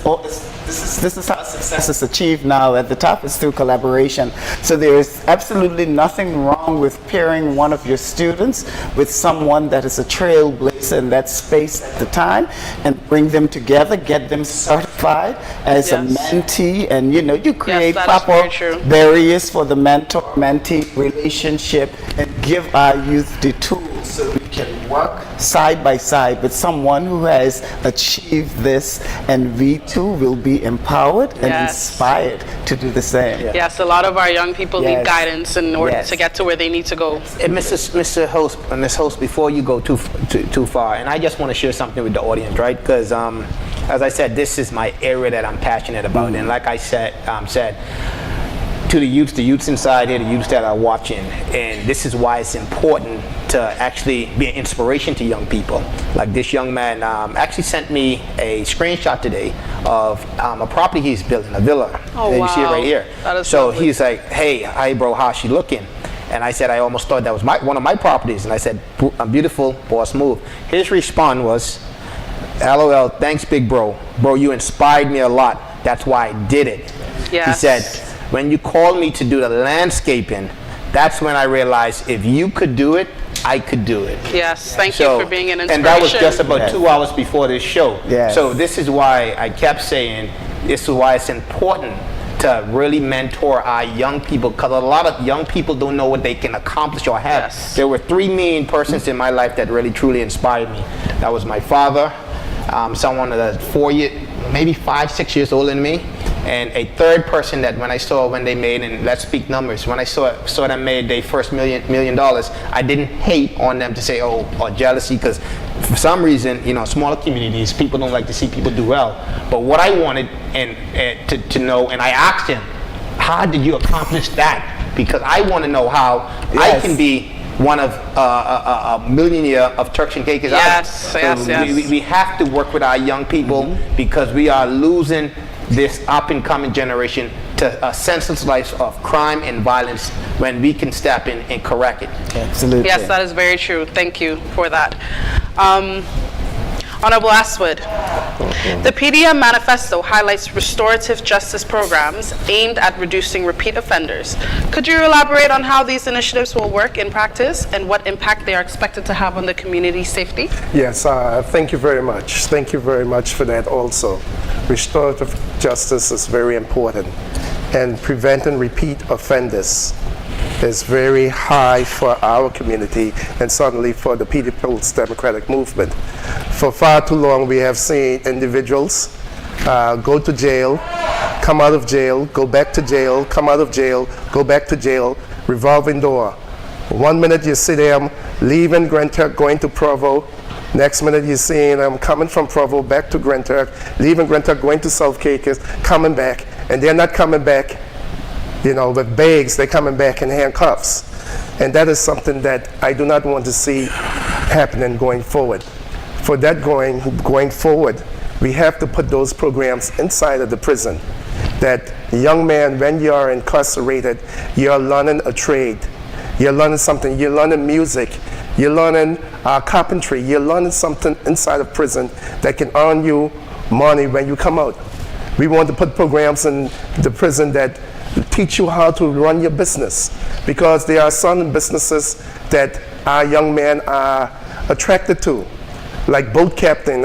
this is how success is achieved now at the top, is through collaboration. So there is absolutely nothing wrong with pairing one of your students with someone that is a trailblazer in that space at the time, and bring them together, get them certified as a mentee, and you create proper barriers for the mentor-mentee relationship, and give our youth the tools so we can work side by side with someone who has achieved this, and we too will be empowered and inspired to do the same. Yes, a lot of our young people need guidance in order to get to where they need to go. And Mr. Host, Ms. Host, before you go too far, and I just want to share something with the audience, right? Because as I said, this is my area that I'm passionate about, and like I said, to the youths inside here, the youths that are watching, and this is why it's important to actually be an inspiration to young people. Like this young man actually sent me a screenshot today of a property he's building, a villa. Oh, and wow. you see it right here. That is so lovely. he's like, hey, hi bro, how's she looking? And I said, I almost thought that was one of my properties. And I said, beautiful, boss move. His response was, LOL, thanks big bro. Bro, you inspired me a lot. That's why I did it. Yes. He said, when you called me to do the landscaping, that's when I realized if you could do it, I could do it. Yes, thank you for being an inspiration. And that was just about 2 hours before this show. Yes. So this is why I kept saying, this is why it's important to really mentor our young people, because a lot of young people don't know what they can accomplish or have. Yes. There were 3 main persons in my life that really truly inspired me. That was my father, someone that's 4 years, maybe 5, 6 years older than me, and a third person that when they made, and let's speak numbers, when I saw them made their first $1 million, I didn't hate on them to say, or jealousy, because for some reason, smaller communities, people don't like to see people do well. But what I wanted to know, and I asked him, how did you accomplish that? Because I want to know how I can be one of a millionaire of Turks and Caicos. Yes, yes. We have to work with our young people because we are losing this up-and-coming generation to a senseless life of crime and violence when we can step in and correct it. Absolutely. Yes, that is very true. Thank you for that. Honorable Aswood, the PDM manifesto highlights restorative justice programs aimed at reducing repeat offenders. Could you elaborate on how these initiatives will work in practice and what impact they are expected to have on the community safety? Yes, thank you very much. Thank you very much for that also. Restorative justice is very important, and preventing repeat offenders is very high for our community and certainly for the People's Democratic Movement. For far too long we have seen individuals go to jail, come out of jail, go back to jail, come out of jail, go back to jail, revolving door. 1 minute you see them leaving Grand Turk, going to Provo. Next minute you see them coming from Provo back to Grand Turk, leaving Grand Turk, going to South Caicos, coming back, and they're not coming back with bags, they're coming back in handcuffs. And that is something that I do not want to see happening going forward. For that going forward, we have to put those programs inside of the prison. That young man, when you are incarcerated, you're learning a trade. You're learning something, you're learning music, you're learning carpentry, you're learning something inside of prison that can earn you money when you come out. We want to put programs in the prison that teach you how to run your business, because there are some businesses that our young men are attracted to, like boat captain,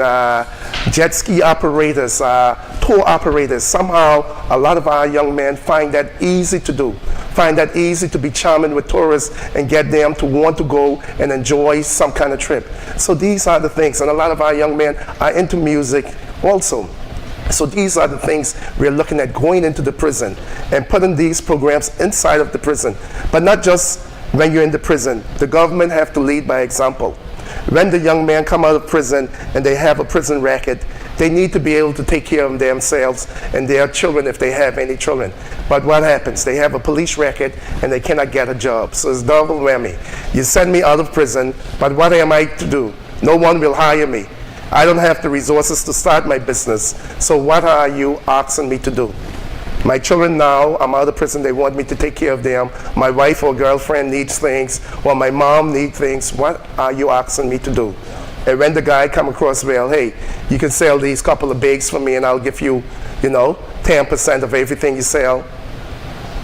jet ski operators, tour operators. Somehow a lot of our young men find that easy to do, find that easy to be charming with tourists and get them to want to go and enjoy some kind of trip. So these are the things, and a lot of our young men are into music also. So these are the things we're looking at going into the prison and putting these programs inside of the prison. But not just when you're in the prison. The government have to lead by example. When the young men come out of prison and they have a prison racket, they need to be able to take care of themselves and their children if they have any children. But what happens? They have a police racket and they cannot get a job. So it's double whammy. You send me out of prison, but what am I to do? No one will hire me. I don't have the resources to start my business. So what are you asking me to do? My children now, I'm out of prison, they want me to take care of them. My wife or girlfriend needs things, or my mom needs things. What are you asking me to do? And when the guy come across, well, hey, you can sell these couple of bags for me and I'll give you, 10% of everything you sell.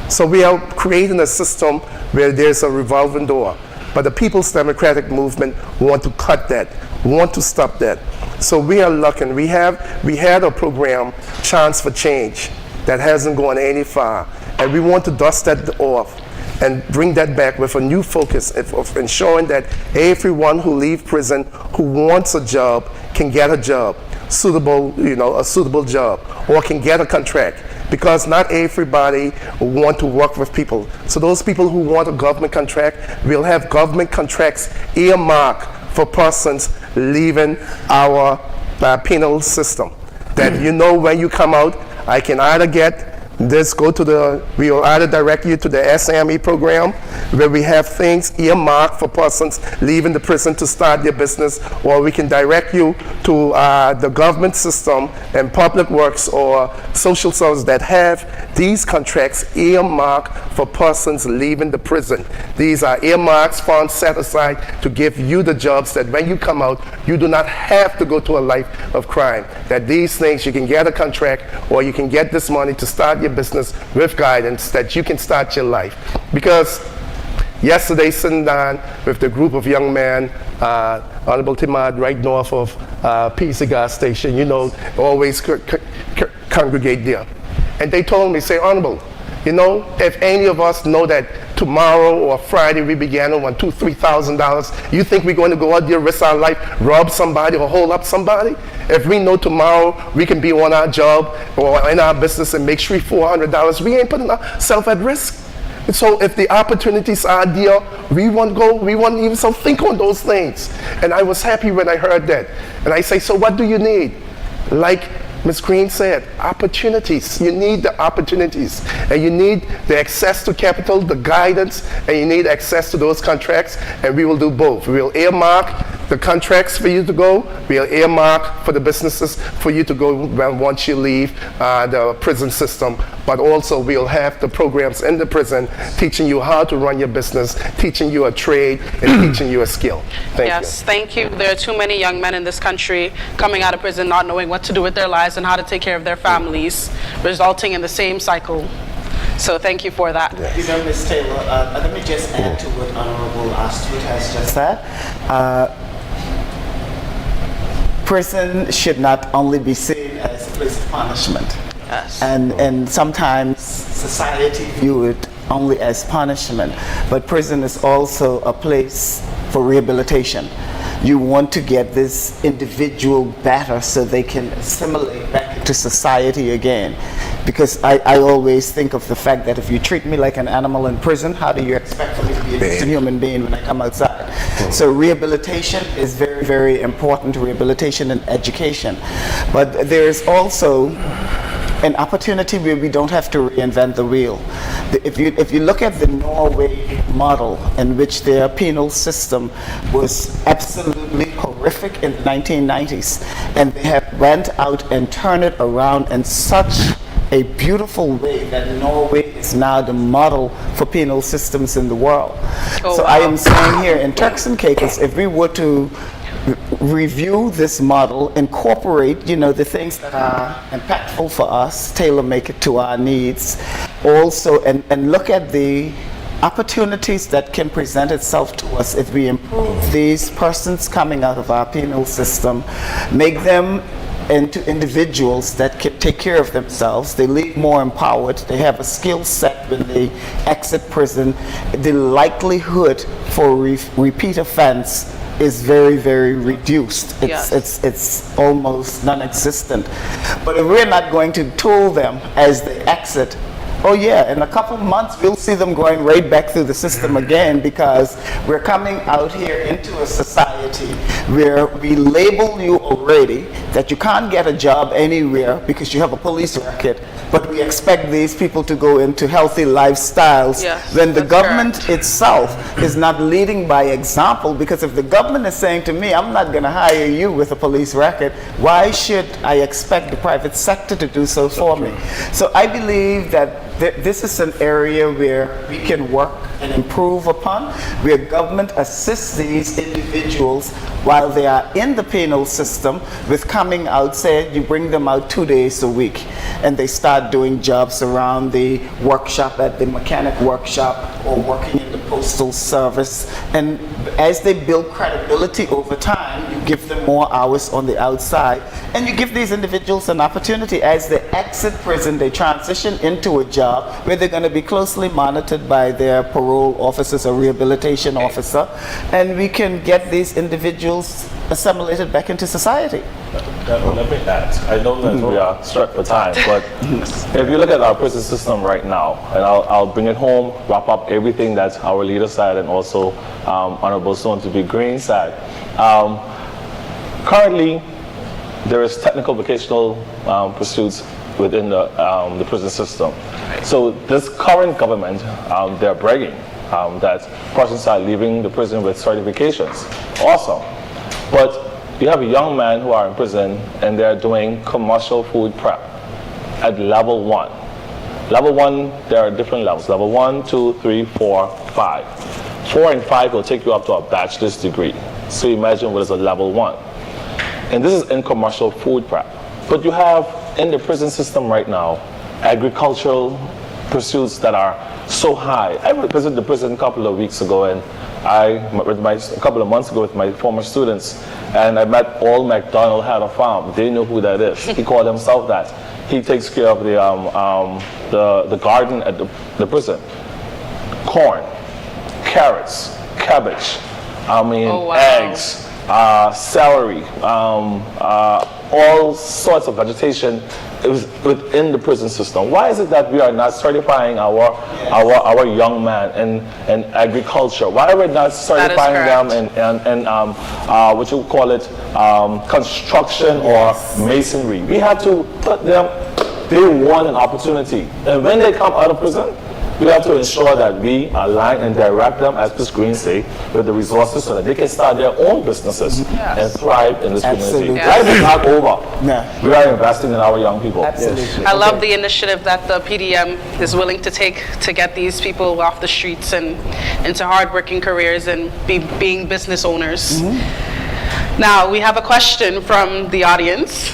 So we are creating a system where there's a revolving door. But the People's Democratic Movement want to cut that, want to stop that. So we are looking, we had a program, Chance for Change, that hasn't gone any far. And we want to dust that off and bring that back with a new focus of ensuring that everyone who leaves prison who wants a job can get a job, a suitable job, or can get a contract. Because not everybody want to work with people. So those people who want a government contract will have government contracts earmarked for persons leaving our penal system. That when you come out, I can either get this, we will either direct you to the SME program where we have things earmarked for persons leaving the prison to start their business, or we can direct you to the government system and public works or social services that have these contracts earmarked for persons leaving the prison. These are earmarks, funds set aside to give you the jobs that when you come out, you do not have to go to a life of crime. That these things, you can get a contract or you can get this money to start your business with guidance that you can start your life. Because yesterday, sitting down with the group of young men, Honorable Timad, right north of PC gas station, always congregate there. And they told me, say, Honorable, if any of us know that tomorrow or Friday we began on $2,000, $3,000, you think we're going to go out there, risk our life, rob somebody or hold up somebody? If we know tomorrow we can be on our job or in our business and make $300, $400, we ain't putting ourselves at risk. And so if the opportunities are there, we won't even think on those things. And I was happy when I heard that. And I say, so what do you need? Like Ms. Green said, opportunities. You need the opportunities. And you need the access to capital, the guidance, and you need access to those contracts, and we will do both. We will earmark the contracts for you to go. We'll earmark for the businesses for you to go once you leave the prison system. But also we'll have the programs in the prison teaching you how to run your business, teaching you a trade, and teaching you a skill. Thank you. There are too many young men in this country coming out of prison not knowing what to do with their lives and how to take care of their families, resulting in the same cycle. So thank you for that. Ms. Taylor, let me just add to what Honorable Astrid has just said. Prison should not only be seen as a place of punishment. Yes. And sometimes society view it only as punishment, but prison is also a place for rehabilitation. You want to get this individual better so they can assimilate back into society again. Because I always think of the fact that if you treat me like an animal in prison, how do you expect for me to be a decent human being when I come outside? So rehabilitation is very, very important, rehabilitation and education. But there is also an opportunity where we don't have to reinvent the wheel. If you look at the Norway model, in which their penal system was absolutely horrific in the 1990s, and they have went out and turned it around in such a beautiful way that Norway is now the model for penal systems in the world. So I am saying here in Turks and Caicos, if we were to review this model, incorporate, the things that are impactful for us, tailor-make it to our needs, also, and look at the opportunities that can present itself to us if we improve these persons coming out of our penal system, make them into individuals that can take care of themselves. They leave more empowered. They have a skill set when they exit prison. The likelihood for repeat offense is very, very reduced. It's almost non-existent. But if we're not going to tool them as they exit, oh yeah, in a couple of months we'll see them going right back through the system again, because we're coming out here into a society society where we label you already that you can't get a job anywhere because you have a police record, but we expect these people to go into healthy lifestyles when the government itself is not leading by example. Because if the government is saying to me, I'm not going to hire you with a police record, why should I expect the private sector to do so for me? So I believe that this is an area where we can work and improve upon, where government assists these individuals while they are in the penal system with coming out. Say you bring them out 2 days a week and they start doing jobs around the workshop, at the mechanic workshop, or working in the postal service, and as they build credibility over time, you give them more hours on the outside, and you give these individuals an opportunity. As they exit prison, they transition into a job where they're going to be closely monitored by their parole officers or rehabilitation officer, and we can get these individuals assimilated back into society. Let me add, I know that we are strapped for time, but if you look at our prison system right now, and I'll bring it home, wrap up everything that our leader said, and also Honorable Soon-to-be Green said. Currently, there is technical vocational pursuits within the prison system. So this current government, they're bragging that persons are leaving the prison with certifications. Awesome. But you have young men who are in prison and they're doing commercial food prep at level 1. Level 1, there are different levels. Level 1, 2, 3, 4, 5. 4 and 5 will take you up to a bachelor's degree. So imagine what is a level 1. And this is in commercial food prep. But you have in the prison system right now agricultural pursuits that are so high. I visited the prison a couple of weeks ago, and a couple of months ago with my former students, and I met Old MacDonald had a farm. They know who that is. He called himself that. He takes care of the garden at the prison. Corn, carrots, cabbage, eggs, celery, all sorts of vegetation. It was within the prison system. Why is it that we are not certifying our young men in agriculture? Why are we not certifying them in what you call it, construction or masonry? We have to put them, they want an opportunity. And when they come out of prison, we have to ensure that we align and direct them, as Ms. Green say, with the resources so that they can start their own businesses and thrive in this community. Life is not over. We are investing in our young people. I love the initiative that the PDM is willing to take to get these people off the streets and into hardworking careers and being business owners. Now, we have a question from the audience.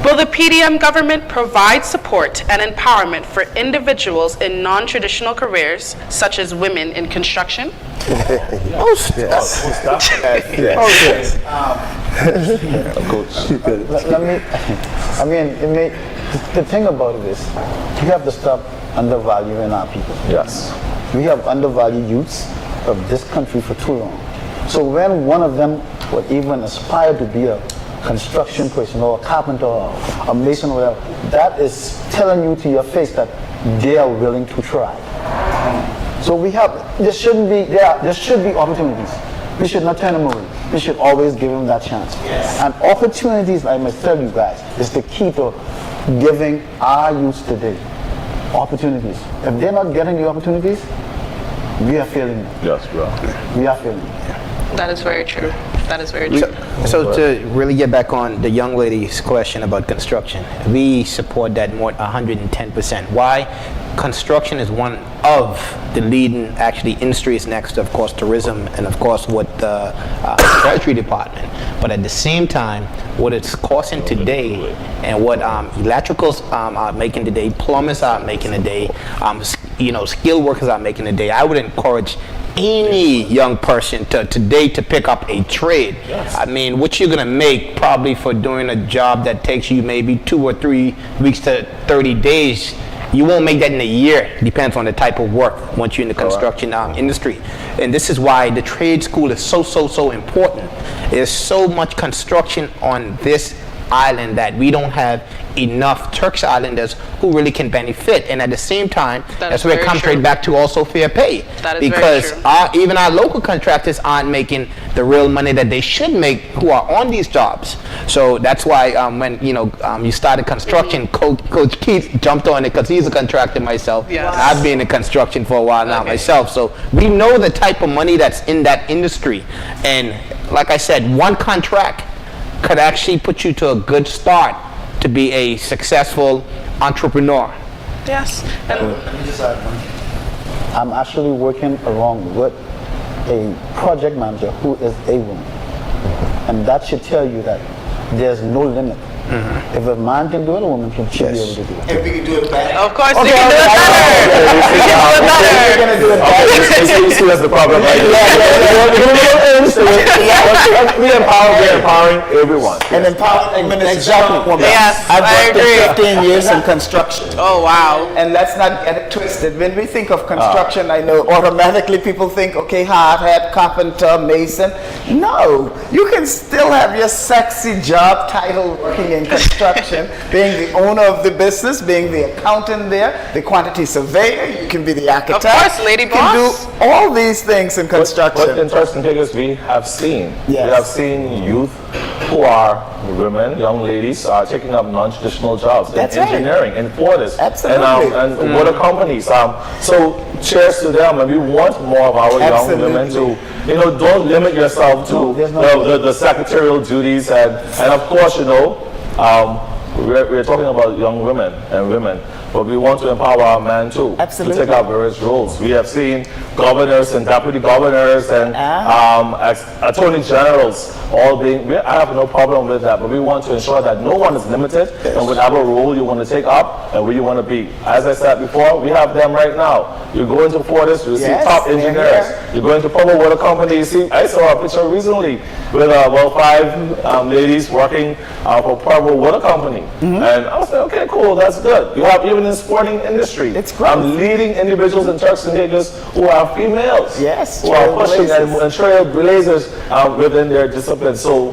Will the PDM government provide support and empowerment for individuals in non-traditional careers, such as women in construction? The thing about it is, we have to stop undervaluing our people. Yes. We have undervalued youths of this country for too long. So when one of them would even aspire to be a construction person or a carpenter or a mason or whatever, that is telling you to your face that they are willing to try. So there should be opportunities. We should not turn them away. We should always give them that chance. And opportunities, I must tell you guys, is the key to giving our youth today opportunities. If they're not getting the opportunities, we are failing them. Yes, bro. We are failing them. That is very true. That is very true. So to really get back on the young lady's question about construction, we support that more 110%. Why? Construction is one of the leading industries next to, of course, tourism and, of course, what the Treasury Department. But at the same time, what it's costing today and what electricals are making today, plumbers are making today, skilled workers are making today, I would encourage any young person today to pick up a trade. I mean, what you're gonna make probably for doing a job that takes you maybe 2 or 3 weeks to 30 days, you won't make that in a year. Depends on the type of work once you're in the construction industry. And this is why the trade school is so important. There's so much construction on this island that we don't have enough Turks Islanders who really can benefit. And at the same time, that's where it comes right back to also fair pay. That is because very true. Even our local contractors aren't making the real money that they should make who are on these jobs. So that's why when you started construction, Coach Keith jumped on it because he's a contractor myself. Yes. And I've been in construction for a while now myself. So we know the type of money that's in that industry. And like I said, one contract could actually put you to a good start to be a successful entrepreneur. Yes. And Let me just add one. I'm actually working along with a project manager who is a woman. And that should tell you that there's no limit. If a man can do it, a woman should be able to do it. If we can do it better. of course, you can do it better. You can do it better. We're going to do it better. You see that's the problem, right? We empowering everyone. And empowering Exactly. women. Yes, I've I worked agree. 15 years in construction. Oh, wow. And let's not get it twisted. When we think of construction, I know automatically people think, okay, hard hat, carpenter, mason. No, you can still have your sexy job title working in construction, being the owner of the business, being the accountant there, the quantity surveyor, you can be the architect. Of course, lady You can boss. do all these things in construction. But in Turks and Caicos, we have seen Yes. youth who are women, young ladies, are taking up non-traditional jobs That's in right. engineering, in Fortis, Absolutely. and water companies. So cheers to them, and we want more of our young women to, don't limit yourself to the secretarial duties, and of course, we're talking about young women and women, but we want to empower our men too. Absolutely. To take up various roles. We have seen governors and deputy governors and attorney generals all being, I have no problem with that, but we want to ensure that no one is limited in whatever role you want to take up and where you want to be. As I said before, we have them right now. You go into Fortis, you see top engineers. You go into Provo Water Company, you see, I saw a picture recently with 5 ladies working for Provo Water Company. And I was like, okay, cool, that's good. You have even in the sporting industry. It's great. Leading individuals in Turks and Caicos who are females. Yes, Who are pushing trailblazers. and trailblazers within their discipline. So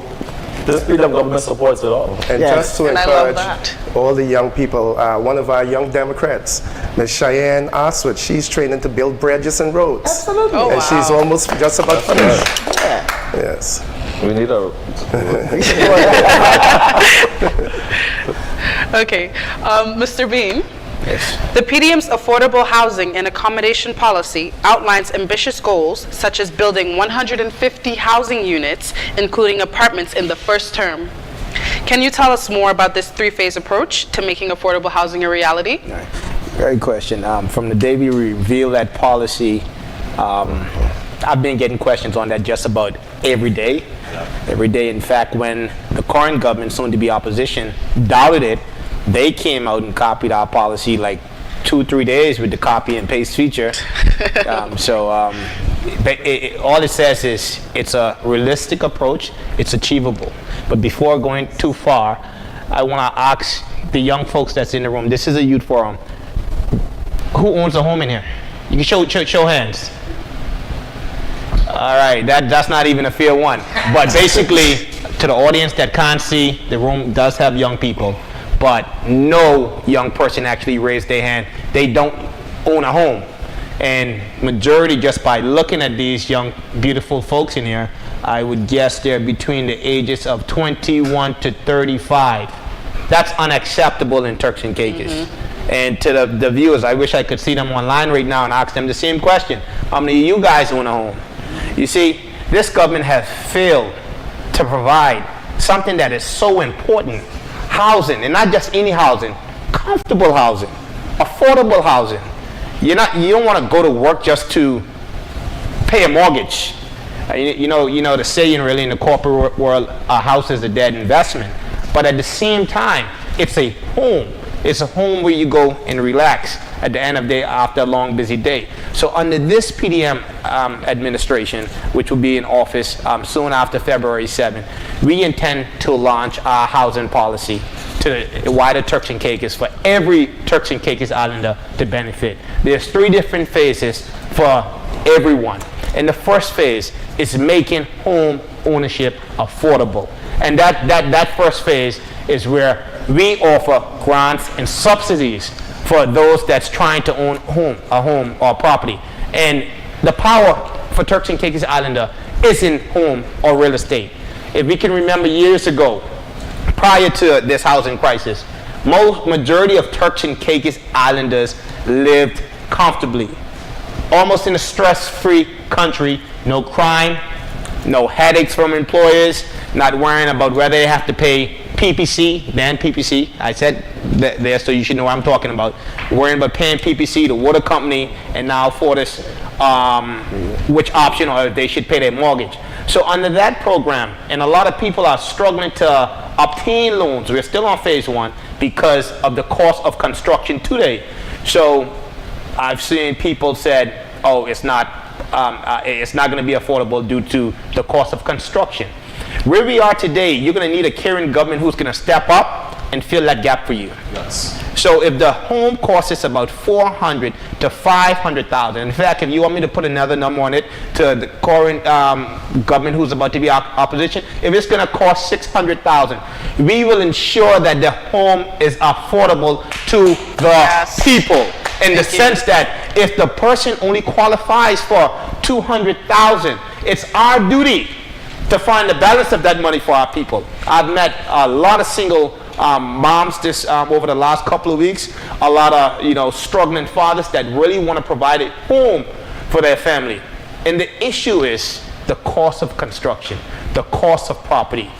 this PDM government supports it all. And Yes. just to And I love encourage that. all the young people, one of our young Democrats, Ms. Cheyenne Oswald, she's training to build bridges and roads. Absolutely. Oh, And wow. she's almost just about finished. Yeah. Yes. We need a Okay. Mr. Bean, Yes. the PDM's affordable housing and accommodation policy outlines ambitious goals such as building 150 housing units, including apartments in the first term. Can you tell us more about this 3-phase approach to making affordable housing a reality? Great question. From the day we revealed that policy, I've been getting questions on that just about every day. Every day. In fact, when the current government, soon to be opposition, doubted it, they came out and copied our policy like 2-3 days with the copy and paste feature. All it says is it's a realistic approach, it's achievable. But before going too far, I want to ask the young folks that's in the room, this is a youth forum, who owns a home in here? You can show hands. All right, that's not even a fair one. But basically, to the audience that can't see, the room does have young people, but no young person actually raised their hand. They don't own a home. And majority, just by looking at these young, beautiful folks in here, I would guess they're between the ages of 21 to 35. That's unacceptable in Turks and Caicos. And to the viewers, I wish I could see them online right now and ask them the same question. How many of you guys own a home? You see, this government has failed to provide something that is so important. Housing, and not just any housing, comfortable housing, affordable housing. You don't want to go to work just to pay a mortgage. You know the saying really in the corporate world, a house is a dead investment. But at the same time, it's a home. It's a home where you go and relax at the end of the day after a long, busy day. So under this PDM administration, which will be in office soon after February 7th, we intend to launch our housing policy to the wider Turks and Caicos for every Turks and Caicos Islander to benefit. There's 3 different phases for everyone. And the first phase is making home ownership affordable. And that first phase is where we offer grants and subsidies for those that's trying to own a home or property. And the power for Turks and Caicos Islander isn't home or real estate. If we can remember years ago, prior to this housing crisis, majority of Turks and Caicos Islanders lived comfortably, almost in a stress-free country. No crime, no headaches from employers, not worrying about whether they have to pay PPC, ban PPC. I said that there, so you should know what I'm talking about. Worrying about paying PPC, the water company, and now Fortis, which option or they should pay their mortgage. So under that program, and a lot of people are struggling to obtain loans. We're still on phase one because of the cost of construction today. So I've seen people said, oh, it's not going to be affordable due to the cost of construction. Where we are today, you're going to need a caring government who's going to step up and fill that gap for you. Yes. So if the home cost is about $400,000 to $500,000, in fact, if you want me to put another number on it to the current government who's about to be opposition, if it's going to cost $600,000, we will ensure that the home is affordable to the people. In the sense that if the person only qualifies for $200,000, it's our duty to find the balance of that money for our people. I've met a lot of single moms this over the last couple of weeks, a lot of struggling fathers that really want to provide a home for their family. And the issue is the cost of construction, the cost of property.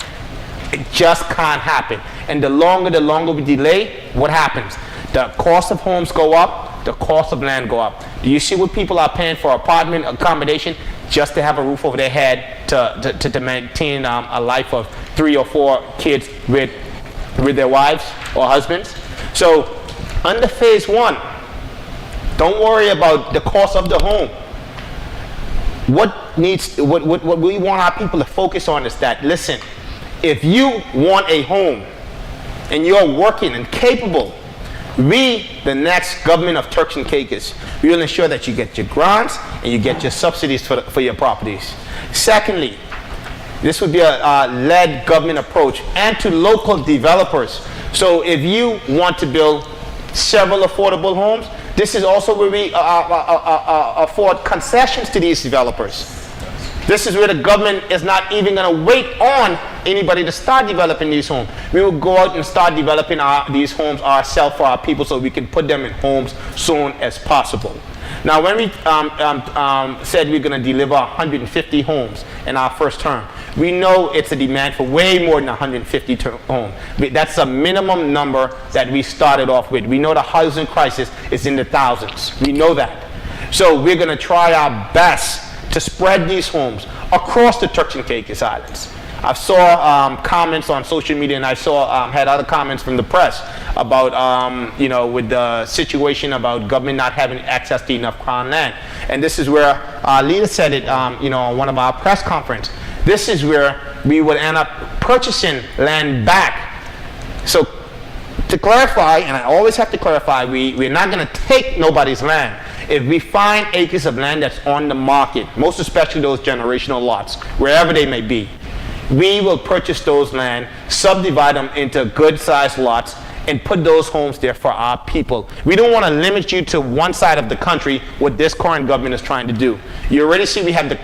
It just can't happen. And the longer we delay, what happens? The cost of homes go up, the cost of land go up. Do you see what people are paying for apartment accommodation just to have a roof over their head to maintain a life of 3 or 4 kids with their wives or husbands? So under phase one, don't worry about the cost of the home. What we want our people to focus on is that, listen, if you want a home and you're working and capable, we, the next government of Turks and Caicos, we will ensure that you get your grants and you get your subsidies for your properties. Secondly, this would be a led government approach and to local developers. So if you want to build several affordable homes, this is also where we afford concessions to these developers. This is where the government is not even going to wait on anybody to start developing these homes. We will go out and start developing these homes ourselves for our people so we can put them in homes soon as possible. Now, when we said we're going to deliver 150 homes in our first term, we know it's a demand for way more than 150 homes. That's a minimum number that we started off with. We know the housing crisis is in the thousands. We know that. So we're going to try our best to spread these homes across the Turks and Caicos Islands. I saw comments on social media, and I saw had other comments from the press about with the situation about government not having access to enough Crown land. And this is where our leader said it on one of our press conference. This is where we would end up purchasing land back. So to clarify, and I always have to clarify, we're not going to take nobody's land. If we find acres of land that's on the market, most especially those generational lots, wherever they may be, we will purchase those land, subdivide them into good-sized lots, and put those homes there for our people. We don't want to limit you to one side of the country, what this current government is trying to do. You already see we have the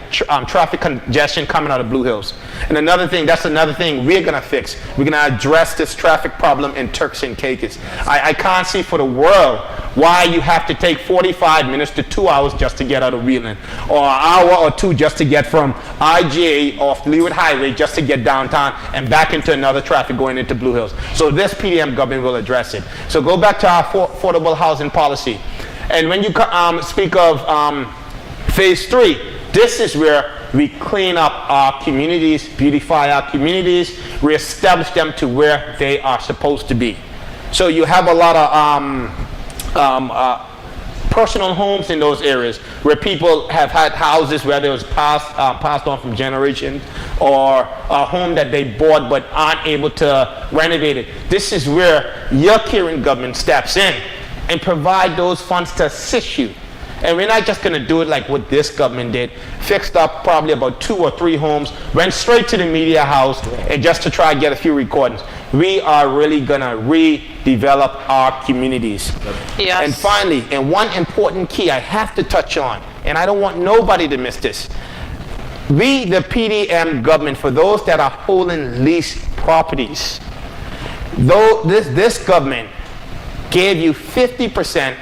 traffic congestion coming out of Blue Hills. And that's another thing we're going to fix. We're going to address this traffic problem in Turks and Caicos. I can't see for the world why you have to take 45 minutes to 2 hours just to get out of Wheeling, or an hour or 2 just to get from IGA off Leeward Highway just to get downtown and back into another traffic going into Blue Hills. So this PDM government will address it. So go back to our affordable housing policy. And when you speak of phase 3, this is where we clean up our communities, beautify our communities, reestablish them to where they are supposed to be. So you have a lot of personal homes in those areas where people have had houses where they was passed on from generations, or a home that they bought but aren't able to renovate it. This is where your caring government steps in and provide those funds to assist you. And we're not just gonna do it like what this government did, fixed up probably about 2 or 3 homes, went straight to the media house, and just to try and get a few recordings. We are really gonna redevelop our communities. Yes. And finally, and one important key I have to touch on, and I don't want nobody to miss this. We, the PDM government, for those that are holding leased properties, though this government gave you 50%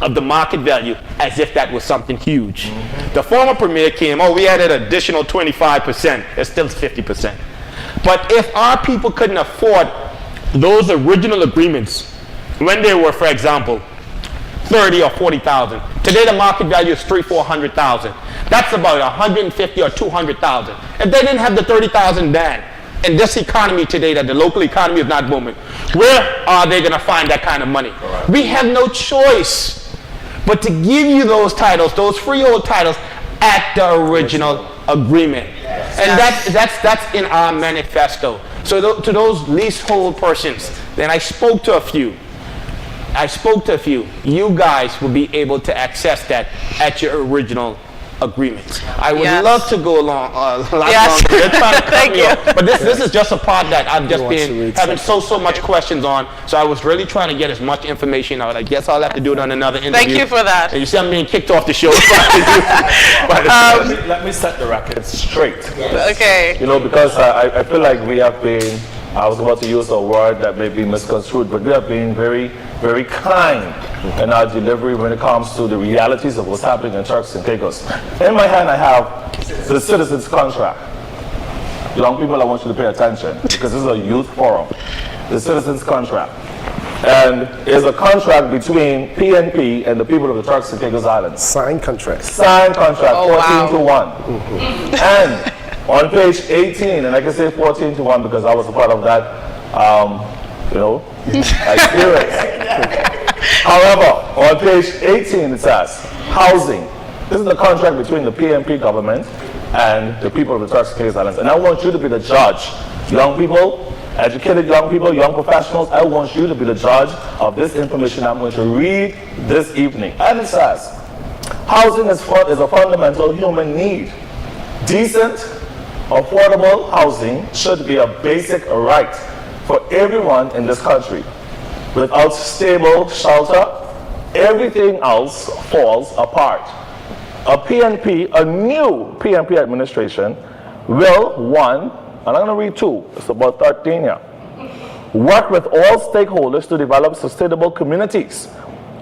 of the market value as if that was something huge. The former premier came, we added an additional 25%. It's still 50%. But if our people couldn't afford those original agreements when they were, for example, 30 or 40,000, today the market value is 300,000-400,000. That's about 150 or 200,000. If they didn't have the 30,000 then, in this economy today, that the local economy is not booming, where are they going to find that kind of money? Correct. We have no choice but to give you those titles, those freehold titles, at the original agreement. Yes. And that's in our manifesto. So to those leasehold persons, and I spoke to a few, you guys will be able to access that at your original agreement. I would love to go along a lot longer. They're trying to cut me off. But this is just a part that I've just been having so much questions on. So I was really trying to get as much information out. I guess I'll have to do it on another interview. Thank you for that. And you see I'm being kicked off the show. Let me set the record straight. Okay. You know, because I feel like we have been, I was about to use a word that may be misconstrued, but we have been very, very kind in our delivery when it comes to the realities of what's happening in Turks and Caicos. In my hand I have the Citizens Contract. Young people, I want you to pay attention because this is a youth forum. The Citizens Contract. And it's a contract between PNP and the people of the Turks and Caicos Islands. Signed contract. Signed contract, 14-1. And on page 18, and I can say 14-1 because I was a part of that, experience. However, on page 18 it says, housing. This is the contract between the PNP government and the people of the Turks and Caicos Islands. And I want you to be the judge. Young people, educated young people, young professionals, I want you to be the judge of this information I'm going to read this evening. And it says, housing is a fundamental human need. Decent, affordable housing should be a basic right for everyone in this country. Without stable shelter, everything else falls apart. A new PNP administration will, one, and I'm going to read 2, it's about 13 here, work with all stakeholders to develop sustainable communities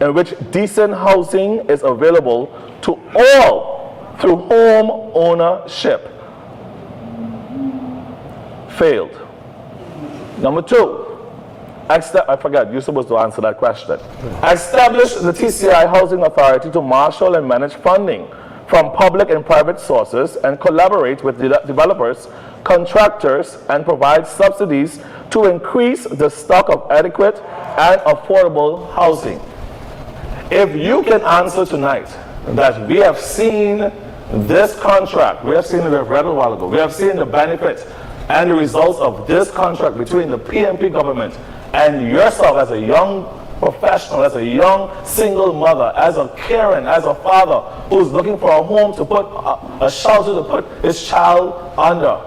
in which decent housing is available to all through home ownership. Failed. Number 2, I forgot, you're supposed to answer that question. Establish the TCI Housing Authority to marshal and manage funding from public and private sources and collaborate with developers, contractors, and provide subsidies to increase the stock of adequate and affordable housing. If you can answer tonight that we have seen this contract, we have seen it a little while ago, we have seen the benefits and the results of this contract between the PNP government and yourself as a young professional, as a young single mother, as a Karen, as a father who's looking for a home to put a shelter to put his child under.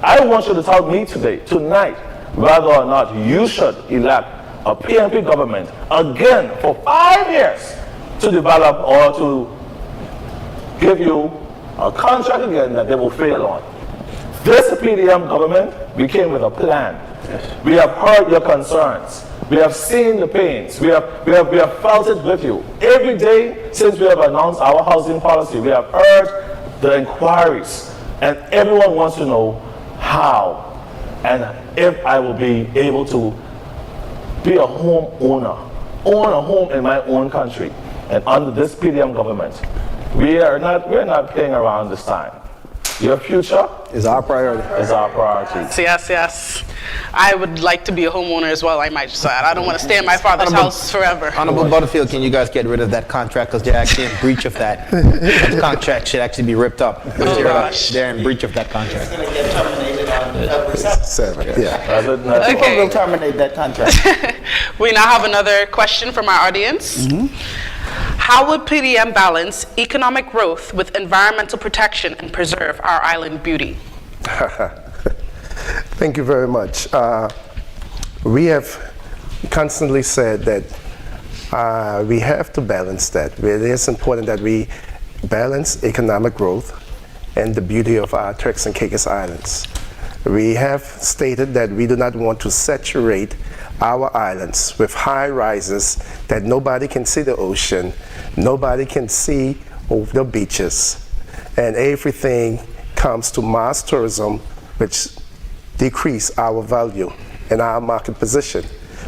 I want you to tell me tonight, whether or not you should elect a PNP government again for 5 years to develop or to give you a contract again that they will fail on. This PDM government, we came with a plan. Yes. We have heard your concerns. We have seen the pains. We have felt it with you. Every day since we have announced our housing policy, we have heard the inquiries. And everyone wants to know how and if I will be able to be a home owner, own a home in my own country. And under this PDM government, we're not playing around this time. Your future is our priority. Yes. I would like to be a homeowner as well, I might just add. I don't want to stay in my father's house forever. Honorable Butterfield, can you guys get rid of that contract because they're actually in breach of that? That contract should actually be ripped up. They're in breach of that contract. It's going to get terminated on February 7th. Okay. People will terminate that contract. We now have another question from our audience. How would PDM balance economic growth with environmental protection and preserve our island beauty? Thank you very much. We have constantly said that we have to balance that. It is important that we balance economic growth and the beauty of our Turks and Caicos Islands. We have stated that we do not want to saturate our islands with high rises that nobody can see the ocean, nobody can see the beaches, and everything comes to mass tourism, which decrease our value and our market position.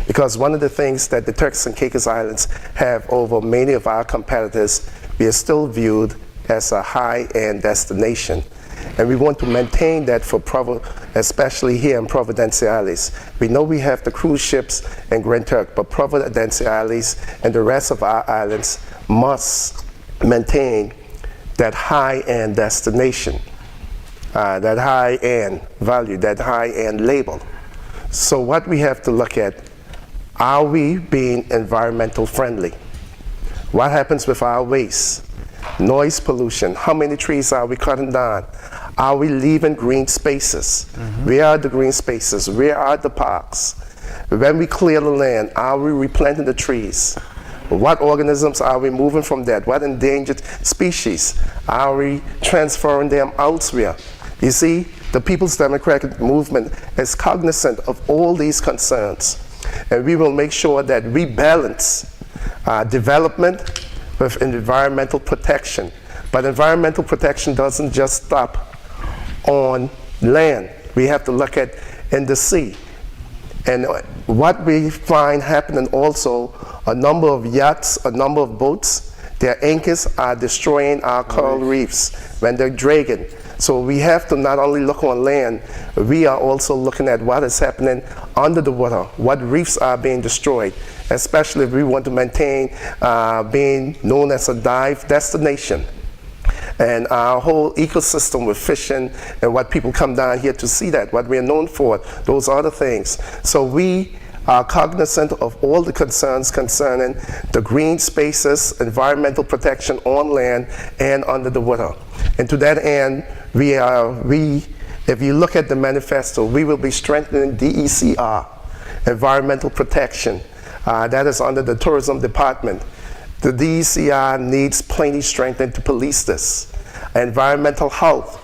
Because one of the things that the Turks and Caicos Islands have over many of our competitors, we are still viewed as a high-end destination. And we want to maintain that for especially here in Providenciales. We know we have the cruise ships in Grand Turk, but Providenciales and the rest of our islands must maintain that high-end destination, that high-end value, that high-end label. So what we have to look at, are we being environmental friendly? What happens with our waste? Noise pollution, how many trees are we cutting down? Are we leaving green spaces? Where are the green spaces? Where are the parks? When we clear the land, are we replanting the trees? What organisms are we moving from that? What endangered species are we transferring them elsewhere? You see, the People's Democratic Movement is cognizant of all these concerns, and we will make sure that we balance development with environmental protection. But environmental protection doesn't just stop on land. We have to look at in the sea. And what we find happening also, a number of yachts, a number of boats, their anchors are destroying our coral reefs when they're dragging. So we have to not only look on land, we are also looking at what is happening under the water, what reefs are being destroyed, especially if we want to maintain being known as a dive destination. And our whole ecosystem with fishing and what people come down here to see, that what we are known for, those other things. So we are cognizant of all the concerns concerning the green spaces, environmental protection on land and under the water. And to that end, if you look at the manifesto, we will be strengthening DECR, environmental protection. That is under the tourism department. The DECR needs plenty strength to police this. Environmental health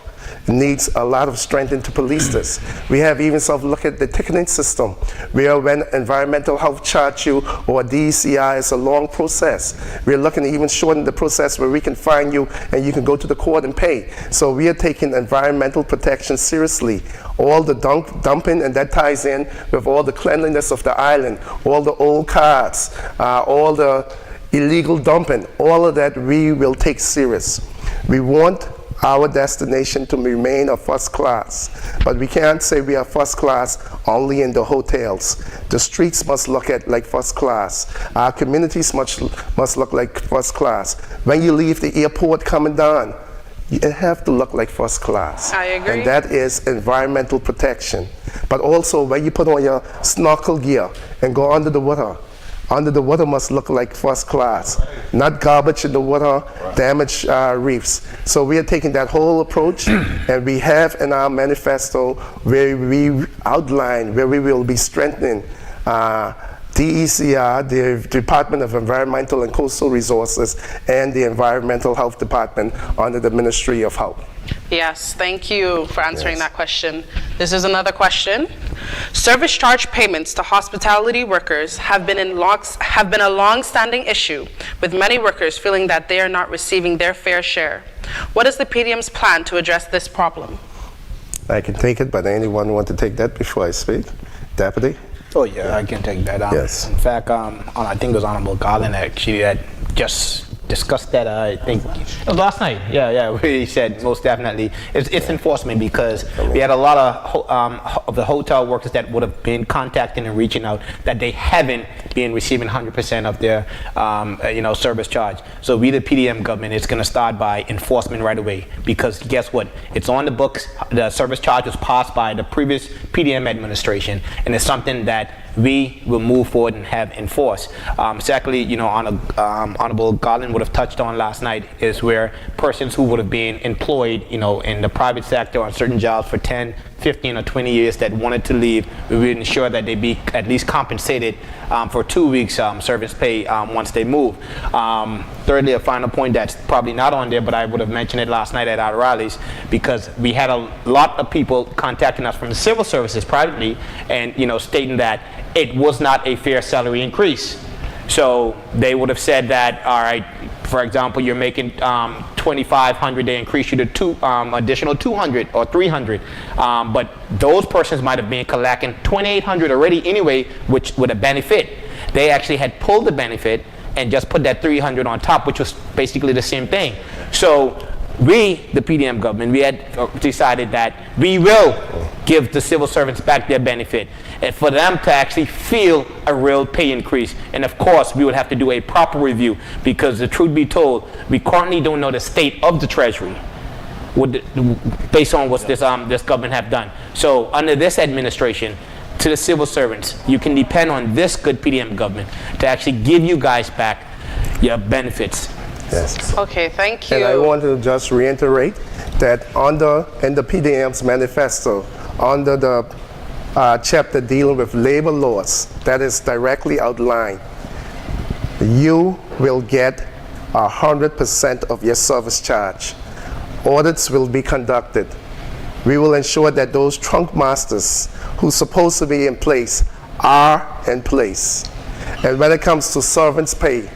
needs a lot of strength to police this. We have even some look at the ticketing system, where when environmental health charge you or DECR is a long process. We're looking to even shorten the process where we can fine you and you can go to the court and pay. So we are taking environmental protection seriously. All the dumping, and that ties in with all the cleanliness of the island, all the old cars, all the illegal dumping, all of that we will take serious. We want our destination to remain a first class, but we can't say we are first class only in the hotels. The streets must look at like first class. Our communities must look like first class. When you leave the airport coming down, you have to look like first class. I agree. And that is environmental protection. But also when you put on your snorkel gear and go under the water must look like first class, not garbage in the water, damaged reefs. So we are taking that whole approach, and we have in our manifesto where we outline where we will be strengthening DECR, the Department of Environmental and Coastal Resources, and the Environmental Health Department under the Ministry of Health. Yes, thank you for answering that question. This is another question. Service charge payments to hospitality workers have been a long-standing issue, with many workers feeling that they are not receiving their fair share. What is the PDM's plan to address this problem? I can take it, but anyone want to take that before I speak? Deputy? Oh yeah, I can take that. Yes. In fact, I think it was Honorable Garland actually that just discussed that. I think it was last night. Yeah. Where he said most definitely it's enforcement, because we had a lot of the hotel workers that would have been contacting and reaching out that they haven't been receiving 100% of their service charge. So we, the PDM government, is going to start by enforcement right away, because guess what? It's on the books. The service charge was passed by the previous PDM administration, and it's something that we will move forward and have enforced. Secondly, Honorable Garland would would have touched on last night is where persons who would have been employed, in the private sector on certain jobs for 10, 15, or 20 years that wanted to leave, we would ensure that they be at least compensated for 2 weeks service pay once they move. Thirdly, a final point that's probably not on there, but I would have mentioned it last night at our rallies, because we had a lot of people contacting us from the civil services privately and stating that it was not a fair salary increase. So they would have said that, all right, for example, you're making $2,500, they increase you to additional $200 or $300, but those persons might have been collecting $2,800 already anyway, which would have benefit. They actually had pulled the benefit and just put that $300 on top, which was basically the same thing. So we, the PDM government, we had decided that we will give the civil servants back their benefit, and for them to actually feel a real pay increase. And of course, we would have to do a proper review, because the truth be told, we currently don't know the state of the Treasury based on what this government have done. So under this administration, to the civil servants, you can depend on this good PDM government to actually give you guys back your benefits. Yes. Okay, thank you. And I want to just reiterate that in the PDM's manifesto, under the chapter dealing with labor laws, that is directly outlined, you will get 100% of your service charge. Audits will be conducted. We will ensure that those trunk masters who's supposed to be in place are in place. And when it comes to servants' pay,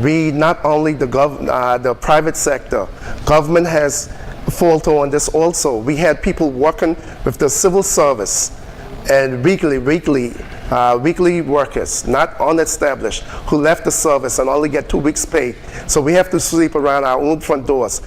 we not only the private sector, government has faltered on this also. We had people working with the civil service and weekly workers, not unestablished, who left the service and only get 2 weeks pay. So we have to sweep around our own front doors.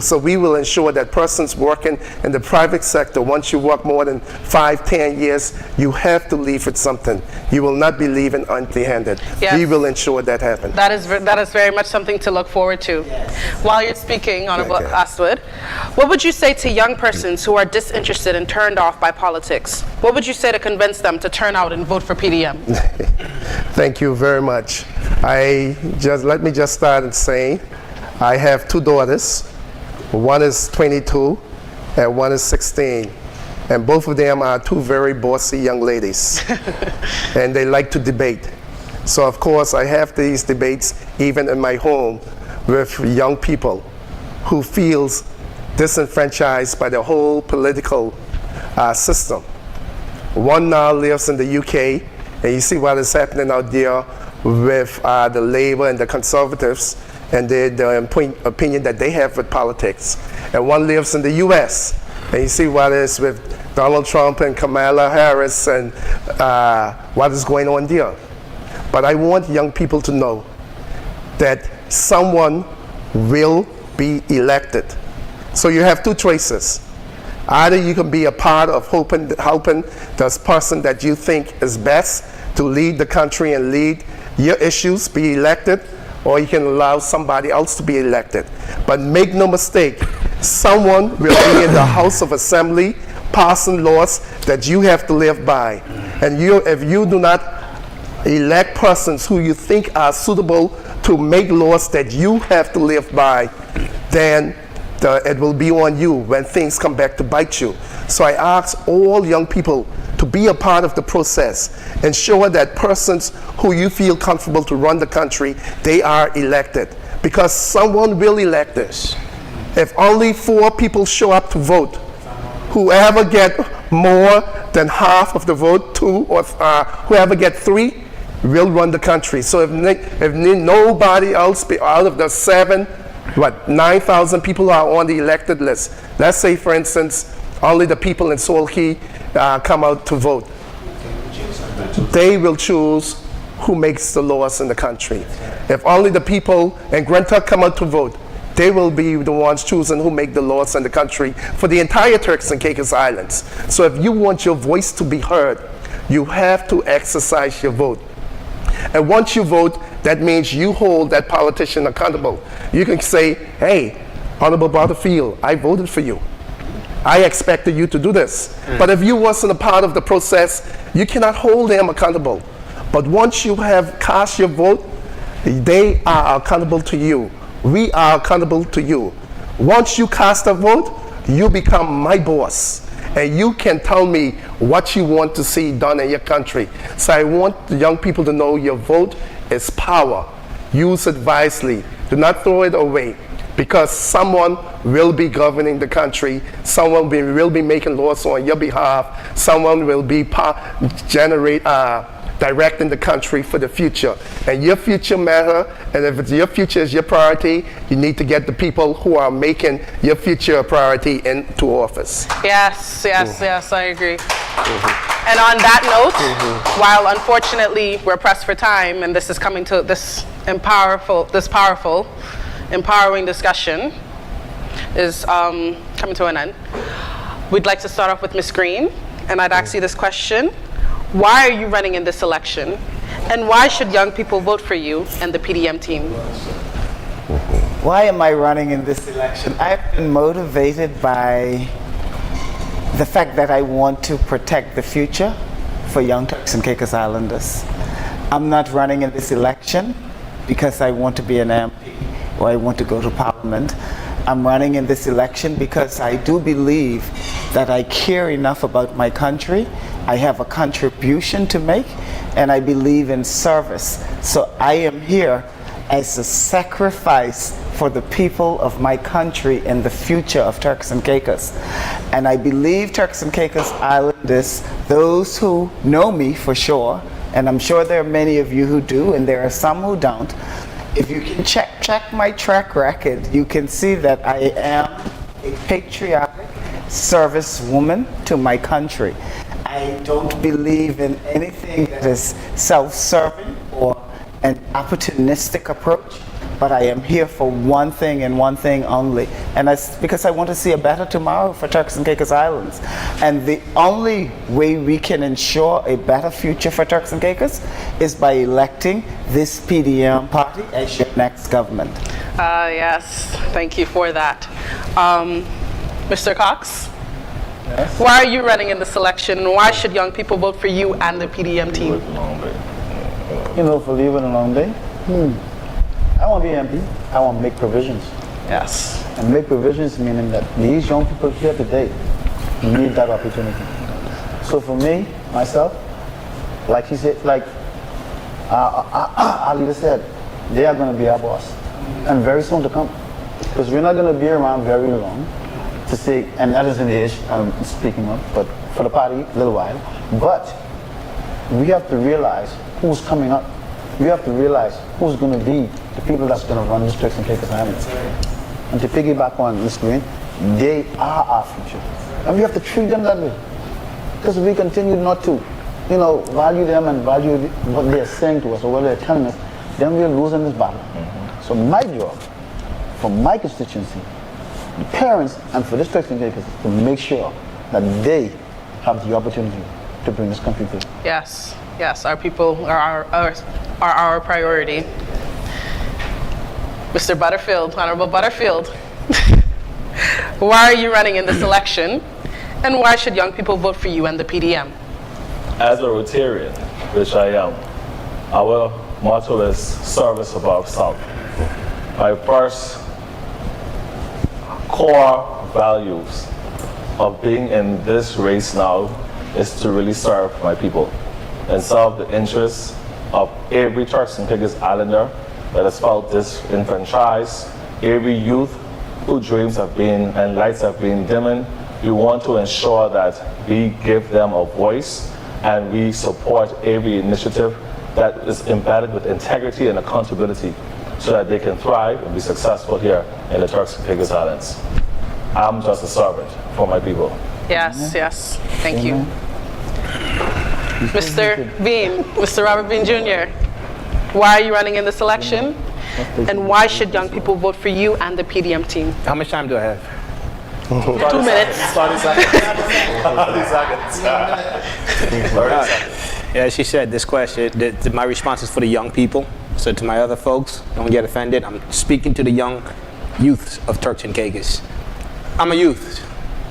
So we will ensure that persons working in the private sector, once you work more than 5, 10 years, you have to leave with something. You will not be leaving empty-handed. Yes. We will ensure that happens. That is very much something to look forward to. Yes. While you're speaking, Honorable Astwood, what would you say to young persons who are disinterested and turned off by politics? What would you say to convince them to turn out and vote for PDM? Thank you very much. Let me just start in saying I have 2 daughters. One is 22 and one is 16. And both of them are 2 very bossy young ladies. And they like to debate. So of course I have these debates even in my home with young people who feels disenfranchised by the whole political system. One now lives in the UK, and you see what is happening out there with the Labour and the Conservatives and the opinion that they have with politics. And one lives in the US, and you see what is with Donald Trump and Kamala Harris and what is going on there. But I want young people to know that someone will be elected. So you have 2 choices. Either you can be a part of helping this person that you think is best to lead the country and lead your issues, be elected, or you can allow somebody else to be elected. But make no mistake, someone will be in the House of Assembly passing laws that you have to live by. And if you do not elect persons who you think are suitable to make laws that you have to live by, then it will be on you when things come back to bite you. So I ask all young people to be a part of the process, ensure that persons who you feel comfortable to run the country, they are elected, because someone will elect this. If only 4 people show up to vote, whoever get more than half of the vote, 2 or whoever get 3 will run the country. So if nobody else out of the 9,000 people are on the elected list, let's say for instance only the people in Seoul come out to vote, they will choose who makes the laws in the country. If only the people in Grentuck come out to vote, they will be the ones choosing who make the laws in the country for the entire Turks and Caicos Islands. So if you want your voice to be heard, you have to exercise your vote. And once you vote, that means you hold that politician accountable. You can say, hey, Honorable Butterfield, I voted for you. I expected you to do this. But if you wasn't a part of the process, you cannot hold them accountable. But once you have cast your vote, They are accountable to you. We are accountable to you. Once you cast a vote, you become my boss. And you can tell me what you want to see done in your country. So I want the young people to know your vote is power. Use it wisely. Do not throw it away. Because someone will be governing the country, someone will be making laws on your behalf, someone will be directing the country for the future. And your future matter, and if your future is your priority, you need to get the people who are making your future a priority into office. Yes, I agree. And on that note, while unfortunately we're pressed for time, and this is coming to this empowering discussion is coming to an end, we'd like to start off with Ms. Green, and I'd ask you this question. Why are you running in this election? And why should young people vote for you and the PDM team? Why am I running in this election? I've been motivated by the fact that I want to protect the future for young Turks and Caicos Islanders. I'm not running in this election because I want to be an MP or I want to go to Parliament. I'm running in this election because I do believe that I care enough about my country. I have a contribution to make, and I believe in service. So I am here as a sacrifice for the people of my country and the future of Turks and Caicos. And I believe Turks and Caicos Islanders, those who know me for sure, and I'm sure there are many of you who do, and there are some who don't, if you can check my track record, you can see that I am a patriotic servicewoman to my country. I don't believe in anything that is self-serving or an opportunistic approach, but I am here for one thing and one thing only, and that's because I want to see a better tomorrow for Turks and Caicos Islands. And the only way we can ensure a better future for Turks and Caicos is by electing this PDM party as your next government. Yes, thank you for that. Mr. Cox? Yes. Why are you running in this election? Why should young people vote for you and the PDM team? You know, for leaving a long day, I want to be MP. I want to make provisions. Yes. And make provisions meaning that these young people here today need that opportunity. So for me, myself, like he said, like our leader said, they are going to be our boss. And very soon to come. Because we're not going to be around very long to say, and that is in the age I'm speaking of, but for the party, a little while. But we have to realize who's coming up. We have to realize who's going to be the people that's going to run the Turks and Caicos Islands. And to piggyback on Ms. Green, they are our future. And we have to treat them that way. Because if we continue not to, value them and value what they're saying to us or what they're telling us, then we're losing this battle. So my job, for my constituency, the parents, and for this Turks and Caicos, to make sure that they have the opportunity to bring this country through. Yes, our people are our priority. Mr. Butterfield, Honorable Butterfield, why are you running in this election, and why should young people vote for you and the PDM? As a Rotarian, which I am, our motto is service above self. My first core values of being in this race now is to really serve my people and serve the interests of every Turks and Caicos Islander that has felt disenfranchised, every youth whose dreams have been and lights have been dimming. We want to ensure that we give them a voice and we support every initiative that is embedded with integrity and accountability so that they can thrive and be successful here in the Turks and Caicos Islands. I'm just a servant for my people. Yes, thank you. Mr. Bean, Mr. Robert Bean Jr., why are you running in this election? And why should young people vote for you and the PDM team? How much time do I have? 2 minutes. 30 seconds. Yeah, she said this question, my response is for the young people. So to my other folks, don't get offended. I'm speaking to the young youths of Turks and Caicos. I'm a youth.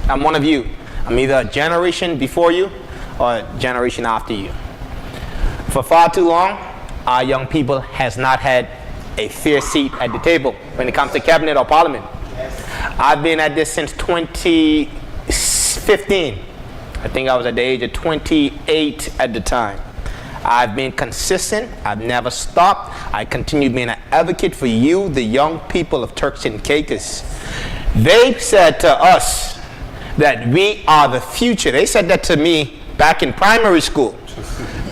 I'm one of you. I'm either a generation before you or a generation after you. For far too long, our young people has not had a fair seat at the table when it comes to cabinet or parliament. I've been at this since 2015. I think I was at the age of 28 at the time. I've been consistent. I've never stopped. I continue being an advocate for you, the young people of Turks and Caicos. They said to us that we are the future. They said that to me back in primary school.